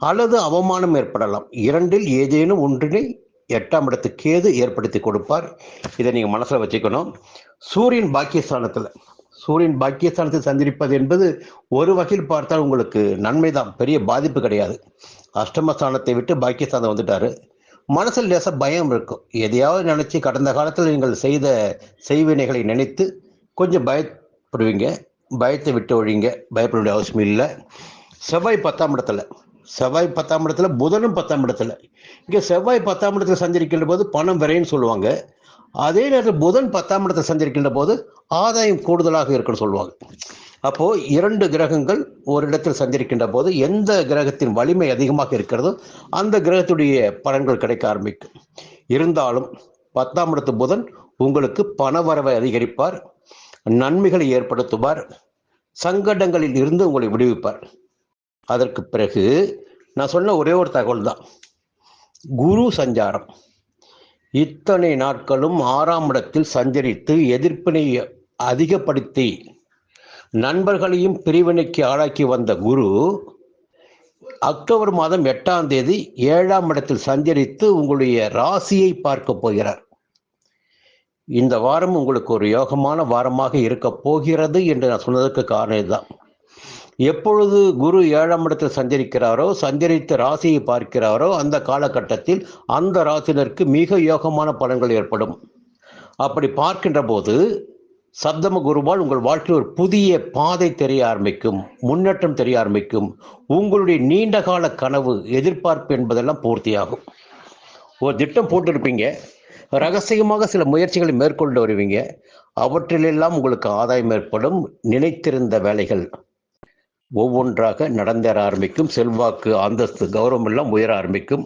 அல்லது அவமானம் ஏற்படலாம். 2இல் ஏதேனும் ஒன்றினை 8ஆம் இடத்து கேது ஏற்படுத்தி கொடுப்பார். இதை நீங்க மனசுல வச்சுக்கணும். சூரியன் பாக்கியஸ்தானத்தில் சஞ்சரிப்பது என்பது ஒரு வகையில் பார்த்தால் உங்களுக்கு நன்மைதான், பெரிய பாதிப்பு கிடையாது. அஷ்டமஸ்தானத்தை விட்டு பாக்கியஸ்தானம் வந்துட்டாரு. மனசில் லேச பயம் இருக்கும். எதையாவது நினைச்சு கடந்த காலத்தில் நீங்கள் செய்த செய்வினைகளை நினைத்து கொஞ்சம் பயப்படுவீங்க. பயத்தை விட்டு ஒழிங்க, பயப்பட வேண்டிய அவசியம் இல்லை. செவ்வாய் 10ஆம் இடத்துல, புதனும் 10ஆம் இடத்துல. இங்கே செவ்வாய் 10ஆம் இடத்துல சஞ்சரிக்கின்ற போது பணம் விரைன்னு சொல்லுவாங்க. அதே நேரத்தில் புதன் 10ஆம் இடத்துல சஞ்சரிக்கின்ற போது ஆதாயம் கூடுதலாக இருக்குன்னு சொல்லுவாங்க. அப்போ 2 கிரகங்கள் ஒரு இடத்தில் சஞ்சரிக்கின்ற போது எந்த கிரகத்தின் வலிமை அதிகமாக இருக்கிறதோ அந்த கிரகத்துடைய பலன்கள் கிடைக்க ஆரம்பிக்கும். இருந்தாலும் 10ஆம் இடத்து புதன் உங்களுக்கு பணவரவை அதிகரிப்பார், நன்மைகளை ஏற்படுத்துவார், சங்கடங்களில் இருந்து உங்களை விடுவிப்பார். அதற்கு பிறகு நான் சொன்ன ஒரே ஒரு தகவல் தான், குரு சஞ்சாரம். இத்தனை நாட்களும் 6ஆம் இடத்தில் சஞ்சரித்து எதிர்ப்பினை அதிகப்படுத்தி நண்பர்களையும் பிரிவினைக்கு ஆளாக்கி வந்த குரு அக்டோபர் மாதம் 8ஆம் தேதி 7ஆம் இடத்தில் சஞ்சரித்து உங்களுடைய ராசியை பார்க்க போகிறார். இந்த வாரம் உங்களுக்கு ஒரு யோகமான வாரமாக இருக்க போகிறது என்று நான் சொன்னதற்கு காரணம் இதுதான். எப்பொழுது குரு 7ஆம் இடத்தில் சஞ்சரிக்கிறாரோ, சஞ்சரித்து ராசியை பார்க்கிறாரோ, அந்த காலகட்டத்தில் அந்த ராசினருக்கு மிக யோகமான பலன்கள் ஏற்படும். அப்படி பார்க்கின்ற போது சப்தம குருவால் உங்கள் வாழ்க்கையில் ஒரு புதிய பாதை தெரிய ஆரம்பிக்கும், முன்னேற்றம் தெரிய ஆரம்பிக்கும். உங்களுடைய நீண்ட கால கனவு, எதிர்பார்ப்பு என்பதெல்லாம் பூர்த்தியாகும். ஒரு திட்டம் போட்டிருப்பீங்க, ரகசியமாக சில முயற்சிகளை மேற்கொண்டு வருவீங்க. அவற்றிலெல்லாம் உங்களுக்கு ஆதாயம் ஏற்படும். நினைத்திருந்த வேலைகள் ஒவ்வொன்றாக நடந்தேற ஆரம்பிக்கும். செல்வாக்கு, அந்தஸ்து, கௌரவம் எல்லாம் உயர ஆரம்பிக்கும்.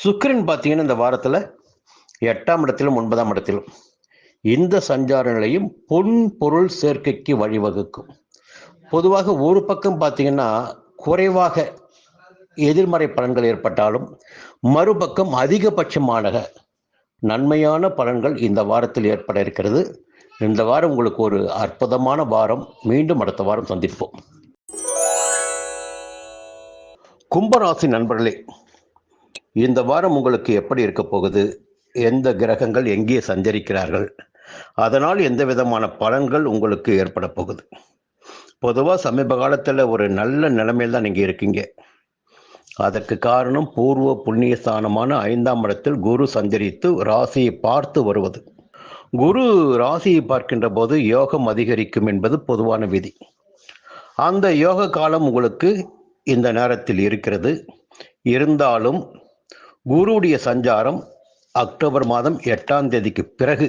சுக்கிரன் பார்த்தீங்கன்னா இந்த வாரத்தில் 8ஆம் இடத்திலும் 9ஆம் இடத்திலும் இந்த சஞ்சார நிலையும் பொன் பொருள் சேர்க்கைக்கு வழிவகுக்கும். பொதுவாக ஒரு பக்கம் பார்த்தீங்கன்னா குறைவாக எதிர்மறை பலன்கள் ஏற்பட்டாலும் மறுபக்கம் அதிகபட்சமான நன்மையான பலன்கள் இந்த வாரத்தில் ஏற்பட இருக்கிறது. இந்த வாரம் உங்களுக்கு ஒரு அற்புதமான வாரம். மீண்டும் அடுத்த வாரம் சந்திப்போம். கும்பராசி நண்பர்களே, இந்த வாரம் உங்களுக்கு எப்படி இருக்க போகுது? எந்த கிரகங்கள் எங்கே சஞ்சரிக்கிறார்கள்? அதனால் எந்த விதமான பலன்கள் உங்களுக்கு ஏற்பட போகுது? பொதுவாக சமீப காலத்தில் ஒரு நல்ல நிலைமையில் தான் நீங்கள் இருக்கீங்க. அதற்கு காரணம் பூர்வ புண்ணிய ஸ்தானமான 5ஆம் இடத்தில் குரு சஞ்சரித்து ராசியை பார்த்து வருவது. குரு ராசியை பார்க்கின்ற போது யோகம் அதிகரிக்கும் என்பது பொதுவான விதி. அந்த யோக காலம் உங்களுக்கு இந்த நேரத்தில் இருக்கிறது. இருந்தாலும் குருவுடைய சஞ்சாரம் அக்டோபர் மாதம் 8ஆம் தேதிக்கு பிறகு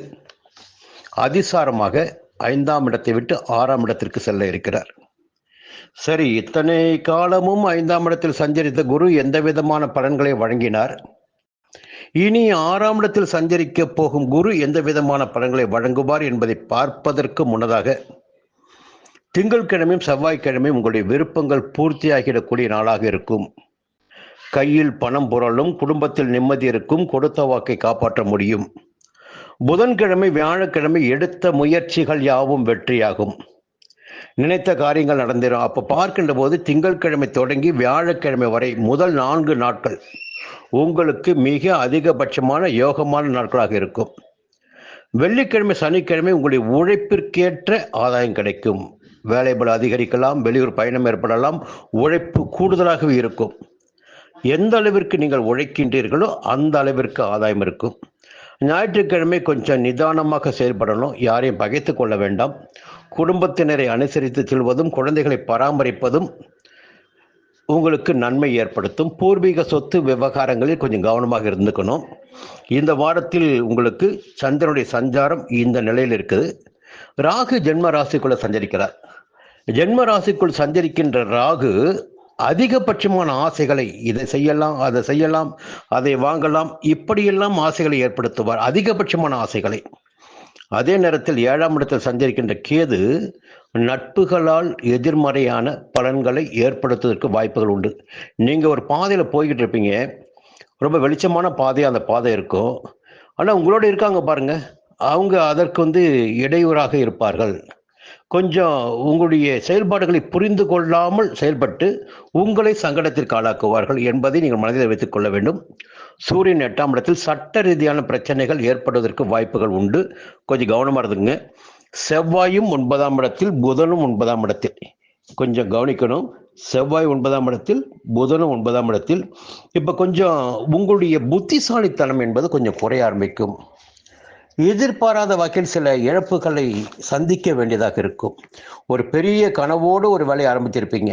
அதிசாரமாக 5ஆம் இடத்தை விட்டு 6ஆம் இடத்திற்கு செல்ல இருக்கிறார். சரி, இத்தனை காலமும் 5ஆம் இடத்தில் சஞ்சரித்த குரு எந்த விதமான பலன்களை வழங்கினார்? இனி 6ஆம் இடத்தில் சஞ்சரிக்க போகும் குரு எந்த விதமான பலன்களை வழங்குவார் என்பதை பார்ப்பதற்கு முன்னதாக திங்கட்கிழமையும் செவ்வாய்க்கிழமையும் உங்களுடைய விருப்பங்கள் பூர்த்தியாகிடக்கூடிய நாளாக இருக்கும். கையில் பணம் புரளும், குடும்பத்தில் நிம்மதி இருக்கும், கொடுத்த வாக்கை காப்பாற்ற முடியும். புதன்கிழமை வியாழக்கிழமை எடுத்த முயற்சிகள் யாவும் வெற்றியாகும். நினைத்த காரியங்கள் நடந்திடும். அப்போ பார்க்கின்ற போது திங்கட்கிழமை தொடங்கி வியாழக்கிழமை வரை முதல் 4 நாட்கள் உங்களுக்கு மிக அதிகபட்சமான யோகமான நாட்களாக இருக்கும். வெள்ளிக்கிழமை சனிக்கிழமை உங்களுடைய உழைப்பிற்கேற்ற ஆதாயம் கிடைக்கும். வேலைபளு அதிகரிக்கலாம், வெளியூர் பயணம் ஏற்படலாம், உழைப்பு கூடுதலாகவே இருக்கும். எந்த அளவிற்கு நீங்கள் உழைக்கின்றீர்களோ அந்த அளவிற்கு ஆதாயம் இருக்கும். ஞாயிற்றுக்கிழமை கொஞ்சம் நிதானமாக செயல்படணும். யாரையும் பகைத்து கொள்ள வேண்டாம். குடும்பத்தினரை அனுசரித்து செல்வதும் குழந்தைகளை பராமரிப்பதும் உங்களுக்கு நன்மை ஏற்படுத்தும். பூர்வீக சொத்து விவகாரங்களில் கொஞ்சம் கவனமாக இருந்துக்கணும். இந்த வாரத்தில் உங்களுக்கு சந்திரனுடைய சஞ்சாரம் இந்த நிலையில் இருக்குது. ராகு ஜென்ம ராசிக்குள்ள சஞ்சரிக்கிறார். ஜென்ம ராசிக்குள் சஞ்சரிக்கின்ற ராகு அதிகபட்சமான ஆசைகளை, இதை செய்யலாம், அதை செய்யலாம், அதை வாங்கலாம், இப்படியெல்லாம் ஆசைகளை ஏற்படுத்துவார். அதிகபட்சமான ஆசைகளை. அதே நேரத்தில் 7ஆம் இடத்தில் சஞ்சரிக்கின்ற கேது நட்புகளால் எதிர்மறையான பலன்களை ஏற்படுத்துவதற்கு வாய்ப்புகள் உண்டு. நீங்கள் ஒரு பாதையில் போய்கிட்டு இருப்பீங்க, ரொம்ப வெளிச்சமான பாதை, அந்த பாதை இருக்கும். ஆனால் உங்களோட இருக்காங்க பாருங்க, அவங்க அதற்கு இடையூறாக இருப்பார்கள். கொஞ்சம் உங்களுடைய செயல்பாடுகளை புரிந்து கொள்ளாமல் செயல்பட்டு உங்களை சங்கடத்திற்கு ஆளாக்குவார்கள் என்பதை நீங்கள் மனதில் வைத்துக் கொள்ள வேண்டும். சூரியன் 8ஆம் இடத்தில் சட்ட ரீதியான பிரச்சனைகள் ஏற்படுவதற்கு வாய்ப்புகள் உண்டு. கொஞ்சம் கவனமாக இருந்துங்க. செவ்வாயும் 9ஆம் இடத்தில், புதனும் 9ஆம் இடத்தில். கொஞ்சம் கவனிக்கணும். செவ்வாய் 9ஆம் இடத்தில், புதனும் 9ஆம் இடத்தில். இப்போ கொஞ்சம் உங்களுடைய புத்திசாலித்தனம் என்பது கொஞ்சம் குறைய ஆரம்பிக்கும். எதிர்பாராத வகையில் சில இழப்புகளை சந்திக்க வேண்டியதாக இருக்கும். ஒரு பெரிய கனவோடு ஒரு வேலையை ஆரம்பிச்சிருப்பீங்க,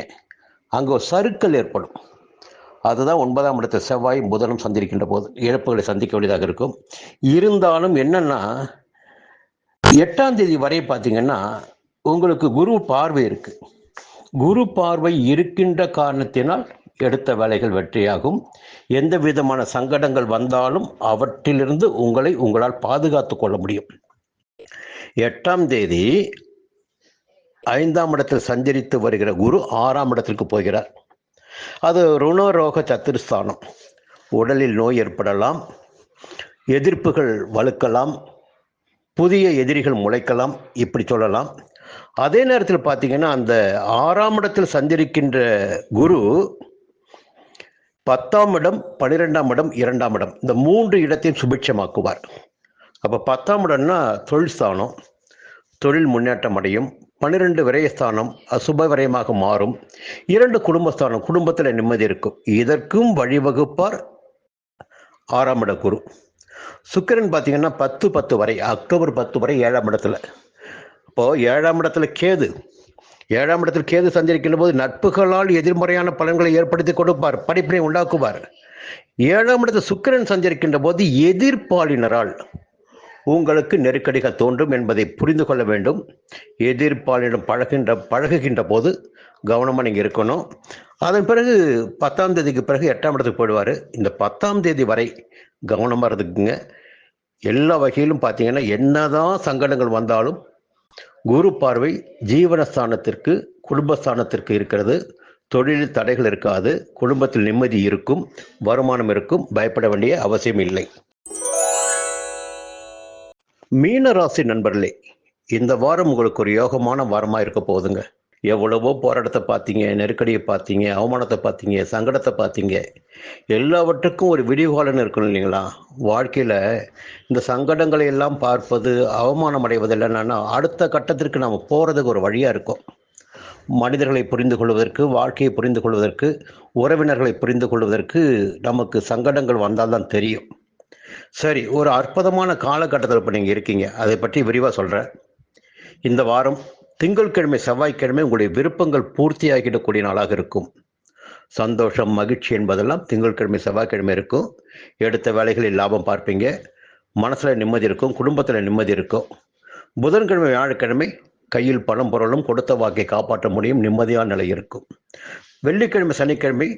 அங்கே ஒரு சறுக்கல் ஏற்படும். அதுதான் 9ஆம் இடத்தை செவ்வாயும் புதனும் சந்திக்கின்ற போது இழப்புகளை சந்திக்க வேண்டியதாக இருக்கும். இருந்தாலும் என்னன்னா, 8ஆம் தேதி வரை பார்த்தீங்கன்னா உங்களுக்கு குரு பார்வை இருக்கு. குரு பார்வை இருக்கின்ற காரணத்தினால் எடுத்த வேலைகள் வெற்றியாகும். எந்த விதமான சங்கடங்கள் வந்தாலும் அவற்றிலிருந்து உங்களால் பாதுகாத்து கொள்ள முடியும். 8ஆம் தேதி 5ஆம் இடத்தில் சஞ்சரித்து வருகிற குரு 6ஆம் இடத்திற்கு போகிறார். அது ருணரோக சத்துருஸ்தானம். உடலில் நோய் ஏற்படலாம், எதிர்ப்புகள் வலுக்கலாம், புதிய எதிரிகள் முளைக்கலாம், இப்படி சொல்லலாம். அதே நேரத்தில் பார்த்தீங்கன்னா அந்த 6ஆம் இடத்தில் சஞ்சரிக்கின்ற குரு 10ஆம் இடம், 12ஆம் இடம், 2ஆம் இடம், இந்த 3 இடத்தையும் சுபிட்சமாக்குவார். அப்போ 10ஆம் இடம்னா தொழில் ஸ்தானம், தொழில் முன்னேற்றம் அடையும். 12 விரயஸ்தானம் அசுப விரயமாக மாறும். 2 குடும்பஸ்தானம், குடும்பத்தில் நிம்மதி இருக்கும். இதற்கும் வழிவகுப்பார் 6ஆம் இட குரு. சுக்கிரன் பார்த்தீங்கன்னா 10 வரை, அக்டோபர் 10 வரை 7ஆம் இடத்துல. அப்போது 7ஆம் இடத்துல கேது, 7ஆம் இடத்தில் கேது சஞ்சரிக்கின்ற போது நட்புகளால் எதிர்மறையான பலன்களை ஏற்படுத்தி கொடுப்பார், படிப்பினை உண்டாக்குவார். 7ஆம் இடத்தில் சுக்கிரன் சஞ்சரிக்கின்ற போது எதிர்ப்பாளினரால் உங்களுக்கு நெருக்கடிகள் தோன்றும் என்பதை புரிந்து கொள்ள வேண்டும். எதிர்ப்பாளிடம் பழகுகின்ற போது கவனமாக நீங்கள் இருக்கணும். அதன் பிறகு 10ஆம் தேதிக்கு பிறகு 8ஆம் இடத்துக்கு போயிடுவார். இந்த 10ஆம் தேதி வரை கவனமாக இருந்துக்குங்க. எல்லா வகையிலும் பார்த்தீங்கன்னா என்னதான் சங்கடங்கள் வந்தாலும் குரு பார்வை ஜீவனஸ்தானத்திற்கு, குடும்பஸ்தானத்திற்கு இருக்கிறது. தொழிலில் தடைகள் இருக்காது, குடும்பத்தில் நிம்மதி இருக்கும், வருமானம் இருக்கும், பயப்பட வேண்டிய அவசியம் இல்லை. மீன ராசி நண்பர்களே, இந்த வாரம் உங்களுக்கு ஒரு யோகமான வாரமாக இருக்க போகுதுங்க. எவ்வளவோ போராட்டத்தை பார்த்தீங்க, நெருக்கடியை பார்த்தீங்க, அவமானத்தை பார்த்தீங்க, சங்கடத்தை பார்த்தீங்க. எல்லாவற்றுக்கும் ஒரு விடிவுகாலன்னு இருக்கணும் இல்லைங்களா? வாழ்க்கையில் இந்த சங்கடங்களை எல்லாம் பார்ப்பது, அவமானம் அடைவது இல்லைன்னா அடுத்த கட்டத்திற்கு நாம் போகிறதுக்கு ஒரு வழியாக இருக்கும். மனிதர்களை புரிந்து கொள்வதற்கு, வாழ்க்கையை புரிந்து கொள்வதற்கு, உறவினர்களை புரிந்து கொள்வதற்கு நமக்கு சங்கடங்கள் வந்தால்தான் தெரியும். சரி, ஒரு அற்புதமான காலகட்டத்தில் இப்போ நீங்கள் இருக்கீங்க, அதை பற்றி விரிவாக சொல்கிறேன். இந்த வாரம் திங்கட்கிழமை செவ்வாய்க்கிழமை உங்களுடைய விருப்பங்கள் பூர்த்தியாகிடக்கூடிய நாளாக இருக்கும். சந்தோஷம், மகிழ்ச்சி என்பதெல்லாம் திங்கட்கிழமை செவ்வாய்க்கிழமை இருக்கும். எடுத்த வேலைகளில் லாபம் பார்ப்பீங்க, மனசில் நிம்மதி இருக்கும், குடும்பத்தில் நிம்மதி இருக்கும். புதன்கிழமை வியாழக்கிழமை கையில் பணம் பொருளும், கொடுத்த வாக்கை காப்பாற்ற முடியும், நிம்மதியான நிலை இருக்கும். வெள்ளிக்கிழமை சனிக்கிழமை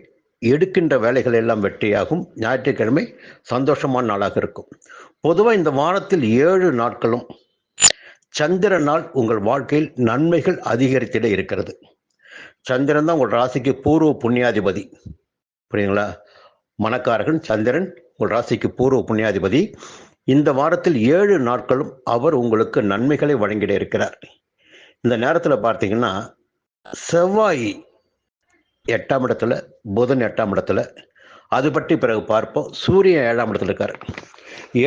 எடுக்கின்ற வேலைகள் எல்லாம் வெற்றியாகும். ஞாயிற்றுக்கிழமை சந்தோஷமான நாளாக இருக்கும். பொதுவாக இந்த வாரத்தில் 7 நாட்களும் சந்திரனால் உங்கள் வாழ்க்கையில் நன்மைகள் அதிகரித்திட இருக்கிறது. சந்திரன் தான் உங்கள் ராசிக்கு பூர்வ புண்ணியாதிபதி. புரியுங்களா? மனக்காரகன் சந்திரன் உங்கள் ராசிக்கு பூர்வ புண்ணியாதிபதி. இந்த வாரத்தில் 7 நாட்களும் அவர் உங்களுக்கு நன்மைகளை வழங்கிட இருக்கிறார். இந்த நேரத்தில் பார்த்தீங்கன்னா செவ்வாய் 8ஆம் இடத்துல, புதன் 8ஆம் இடத்துல, அது பற்றி பிறகு பார்ப்போம். சூரியன் 7ஆம் இடத்துல இருக்கார்.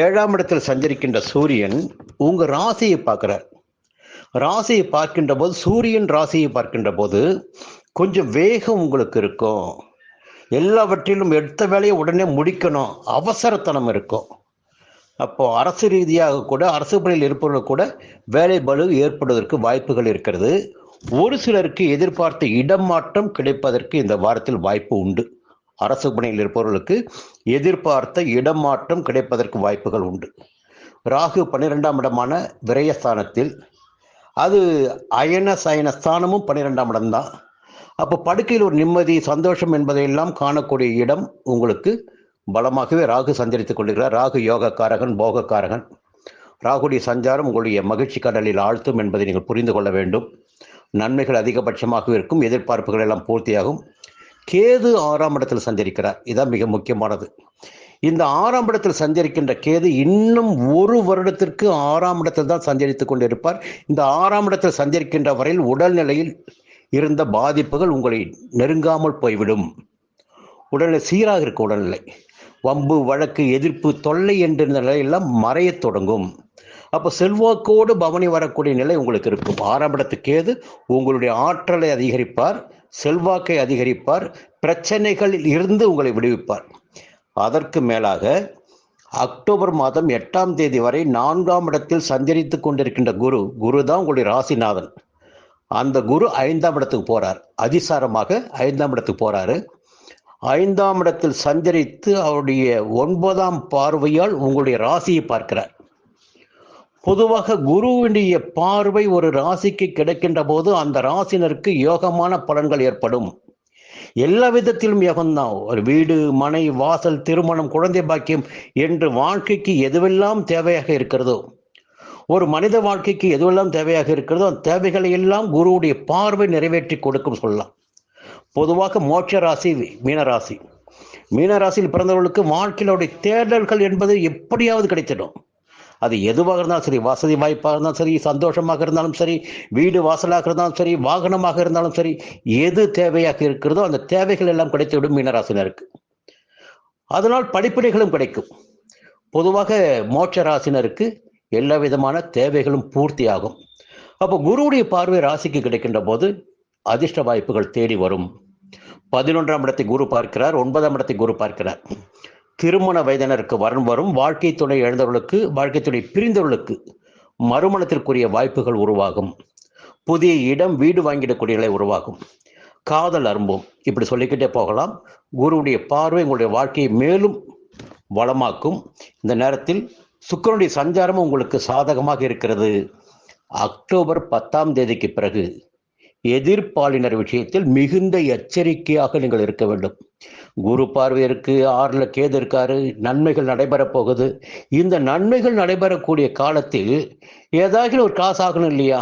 7ஆம் இடத்தில் சஞ்சரிக்கின்ற சூரியன் உங்கள் ராசியை பார்க்குறார். ராசியை பார்க்கின்ற போது, சூரியன் ராசியை பார்க்கின்ற போது கொஞ்சம் வேகம் உங்களுக்கு இருக்கும். எல்லாவற்றிலும் எடுத்த வேலையை உடனே முடிக்கணும், அவசரத்தனம் இருக்கும். அப்போ அரசு ரீதியாக கூட, அரசு பணியில் இருப்பவர்கள் கூட வேலை பளு ஏற்படுவதற்கு வாய்ப்புகள் இருக்கிறது. ஒரு சிலருக்கு எதிர்பார்த்த இடமாற்றம் கிடைப்பதற்கு இந்த வாரத்தில் வாய்ப்பு உண்டு. அரசு பணியில் இருப்பவர்களுக்கு எதிர்பார்த்த இடமாற்றம் கிடைப்பதற்கு வாய்ப்புகள் உண்டு. ராகு 12ஆம் இடமான விரயஸ்தானத்தில், அது அயன சயன ஸ்தானமும் 12ஆம் இடம்தான். அப்போ படுக்கையில் ஒரு நிம்மதி, சந்தோஷம் என்பதையெல்லாம் காணக்கூடிய இடம் உங்களுக்கு பலமாகவே ராகு சஞ்சரித்துக் கொண்டிருக்கிறார். ராகு யோகக்காரகன், போகக்காரகன். ராகுடைய சஞ்சாரம் உங்களுடைய மகிழ்ச்சி கடலில் ஆழ்த்தும் என்பதை நீங்கள் புரிந்து கொள்ள வேண்டும். நன்மைகள் அதிகபட்சமாக இருக்கும், எதிர்பார்ப்புகள் எல்லாம் பூர்த்தியாகும். கேது 6ஆம் இடத்தில் சஞ்சரிக்கிறார். இதான் மிக முக்கியமானது. இந்த 6ஆம் இடத்தில் சஞ்சரிக்கின்ற கேது இன்னும் 1 வருடத்திற்கு 6ஆம் இடத்தில் தான் சஞ்சரித்துக் கொண்டிருப்பார். இந்த 6ஆம் இடத்தில் சஞ்சரிக்கின்ற வரையில் உடல்நிலையில் இருந்த பாதிப்புகள் உங்களை நெருங்காமல் போய்விடும். உடல்நிலை சீராக இருக்க, உடல்நிலை வம்பு வழக்கு எதிர்ப்பு தொல்லை என்ற நிலையெல்லாம் மறையத் தொடங்கும். அப்போ செல்வாக்கோடு பவனி வரக்கூடிய நிலை உங்களுக்கு இருக்கும். 6ஆம் இடத்து கேது உங்களுடைய ஆற்றலை அதிகரிப்பார், செல்வாக்கை அதிகரிப்பார், பிரச்சனைகளில் இருந்து உங்களை விடுவிப்பார். அதற்கு மேலாக அக்டோபர் மாதம் 8ஆம் தேதி வரை 4ஆம் இடத்தில் சஞ்சரித்து கொண்டிருக்கின்ற குரு தான் உங்களுடைய ராசிநாதன். அந்த குரு 5ஆம் இடத்துக்கு போறார். அதிசாரமாக 5ஆம் இடத்துக்கு போறாரு. 5ஆம் இடத்தில் சஞ்சரித்து அவருடைய 9ஆம் பார்வையால் உங்களுடைய ராசியை பார்க்கிறார். பொதுவாக குருவினுடைய பார்வை ஒரு ராசிக்கு கிடைக்கின்ற போது அந்த ராசினருக்கு யோகமான பலன்கள் ஏற்படும். எல்லா விதத்திலும் யோகம்தான். ஒரு வீடு, மனை, வாசல், திருமணம், குழந்தை பாக்கியம் என்று வாழ்க்கைக்கு எதுவெல்லாம் தேவையாக இருக்கிறதோ, ஒரு மனித வாழ்க்கைக்கு எதுவெல்லாம் தேவையாக இருக்கிறதோ அந்த தேவைகளை எல்லாம் குருவுடைய பார்வை நிறைவேற்றி கொடுக்கும் சொல்லலாம். பொதுவாக மோட்ச ராசி மீனராசி. மீனராசியில் பிறந்தவர்களுக்கு வாழ்க்கையிலுடைய தேடல்கள் என்பது எப்படியாவது கிடைத்திடும். அது எதுவாக இருந்தாலும் சரி, வசதி வாய்ப்பாக இருந்தாலும் சரி, சந்தோஷமாக இருந்தாலும் சரி, வீடு வாசலாக இருந்தாலும் சரி, வாகனமாக இருந்தாலும் சரி, எது தேவையாக இருக்கிறதோ அந்த தேவைகள் எல்லாம் கிடைத்துவிடும் மீனராசினருக்கு. அதனால் படிப்பினைகளும் கிடைக்கும். பொதுவாக மோட்ச ராசினருக்கு எல்லா விதமான தேவைகளும் பூர்த்தியாகும். அப்போ குருவுடைய பார்வை ராசிக்கு கிடைக்கின்ற போது அதிர்ஷ்ட வாய்ப்புகள் தேடி வரும். 11ஆம் இடத்தை குரு பார்க்கிறார், 9ஆம் இடத்தை குரு பார்க்கிறார். திருமண வயதினருக்கு வரன் வரும். வாழ்க்கை துணை இழந்தவர்களுக்கு, வாழ்க்கை துணை பிரிந்தவர்களுக்கு மறுமணத்திற்குரிய வாய்ப்புகள் உருவாகும். புதிய இடம், வீடு வாங்கிடக்கூடிய நிலை உருவாகும். காதல் அரும்பும். இப்படி சொல்லிக்கிட்டே போகலாம். குருவுடைய பார்வை உங்களுடைய வாழ்க்கையை மேலும் வளமாக்கும். இந்த நேரத்தில் சுக்கிரனுடைய சஞ்சாரமும் உங்களுக்கு சாதகமாக இருக்கிறது. அக்டோபர் 10ஆம் தேதிக்கு பிறகு எதிர்ப்பாளினர் விஷயத்தில் மிகுந்த எச்சரிக்கையாக நீங்கள் இருக்க வேண்டும். குரு பார்வை இருக்கு, 6ல் கேது இருக்காரு, நன்மைகள் நடைபெறப் போகுது. இந்த நன்மைகள் நடைபெறக்கூடிய காலத்தில் ஏதாவது ஒரு காசு ஆகணும் இல்லையா,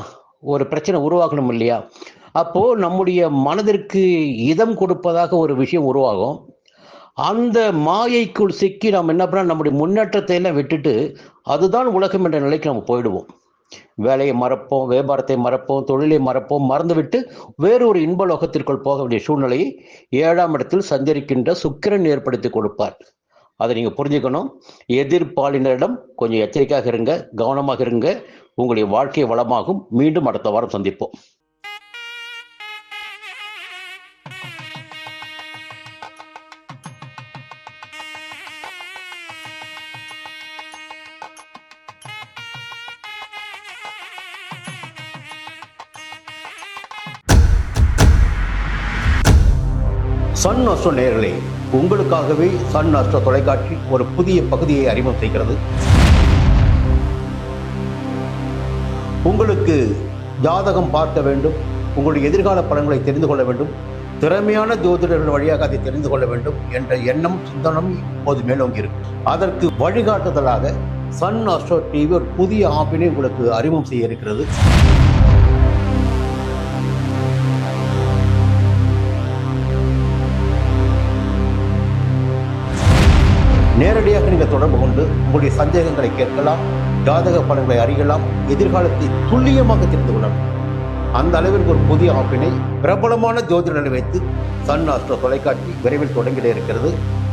ஒரு பிரச்சனை உருவாகணும் இல்லையா. அப்போ நம்முடைய மனதிற்கு இதம் கொடுப்பதாக ஒரு விஷயம் உருவாகும். அந்த மாயைக்குள் சிக்கி நாம் என்ன பண்ண, நம்முடைய முன்னேற்றத்தை எல்லாம் விட்டுட்டு அதுதான் உலகம் என்ற நிலைக்கு நம்ம போயிடுவோம். வேலையை மறப்போம், வியாபாரத்தை மறப்போம், தொழிலை மறப்போம், மறந்துவிட்டு வேறொரு இன்பலோகத்திற்குள் போக வேண்டிய சூழ்நிலையை 7ஆம் இடத்தில் சஞ்சரிக்கின்ற சுக்கிரன் ஏற்படுத்தி கொடுப்பார். அதை நீங்கள் புரிஞ்சுக்கணும். எதிர்ப்பாளினரிடம் கொஞ்சம் எச்சரிக்கையாக இருங்க, கவனமாக இருங்க. உங்களுடைய வாழ்க்கை வளமாகும். மீண்டும் அடுத்த வாரம் சந்திப்போம். சன் அஸ்ட்ரோ நேயர்களே, உங்களுக்காகவே சன் அஸ்ட்ரோ தொலைக்காட்சி ஒரு புதிய பகுதியை அறிமுகம் செய்கிறது. உங்களுக்கு ஜாதகம் பார்க்க வேண்டும், உங்களுடைய எதிர்கால பலன்களை தெரிந்து கொள்ள வேண்டும், திறமையான ஜோதிடர்கள் வழியாக அதை தெரிந்து கொள்ள வேண்டும் என்ற எண்ணம் சிந்தனம் இப்போது மேலோங்கி இருக்கு. அதற்கு வழிகாட்டுதலாக சன் ஆஸ்ட்ரோ டிவி ஒரு புதிய ஆப்பினை உங்களுக்கு அறிமுகம் செய்ய இருக்கிறது. நேரடியாக நீங்கள் தொடர்பு கொண்டு உங்களுடைய சந்தேகங்களை கேட்கலாம், ஜாதக பலன்களை அறியலாம், எதிர்காலத்தை துல்லியமாக தெரிந்து கொள்ளலாம். அந்த அளவிற்கு ஒரு புதிய ஆப்பினை பிரபலமான ஜோதிடர்களை வைத்து சன் ஆஸ்ட்ரோ தொலைக்காட்சி விரைவில் தொடங்கிட இருக்கிறது.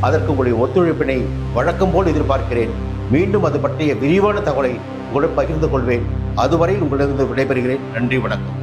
அதற்கு உங்களுடைய ஒத்துழைப்பினை வழக்கம் போல் எதிர்பார்க்கிறேன். மீண்டும் அது பற்றிய விரிவான தகவலை உங்களுடன் பகிர்ந்து கொள்வேன். அதுவரையில் உங்களிடம் விடைபெறுகிறேன். நன்றி, வணக்கம்.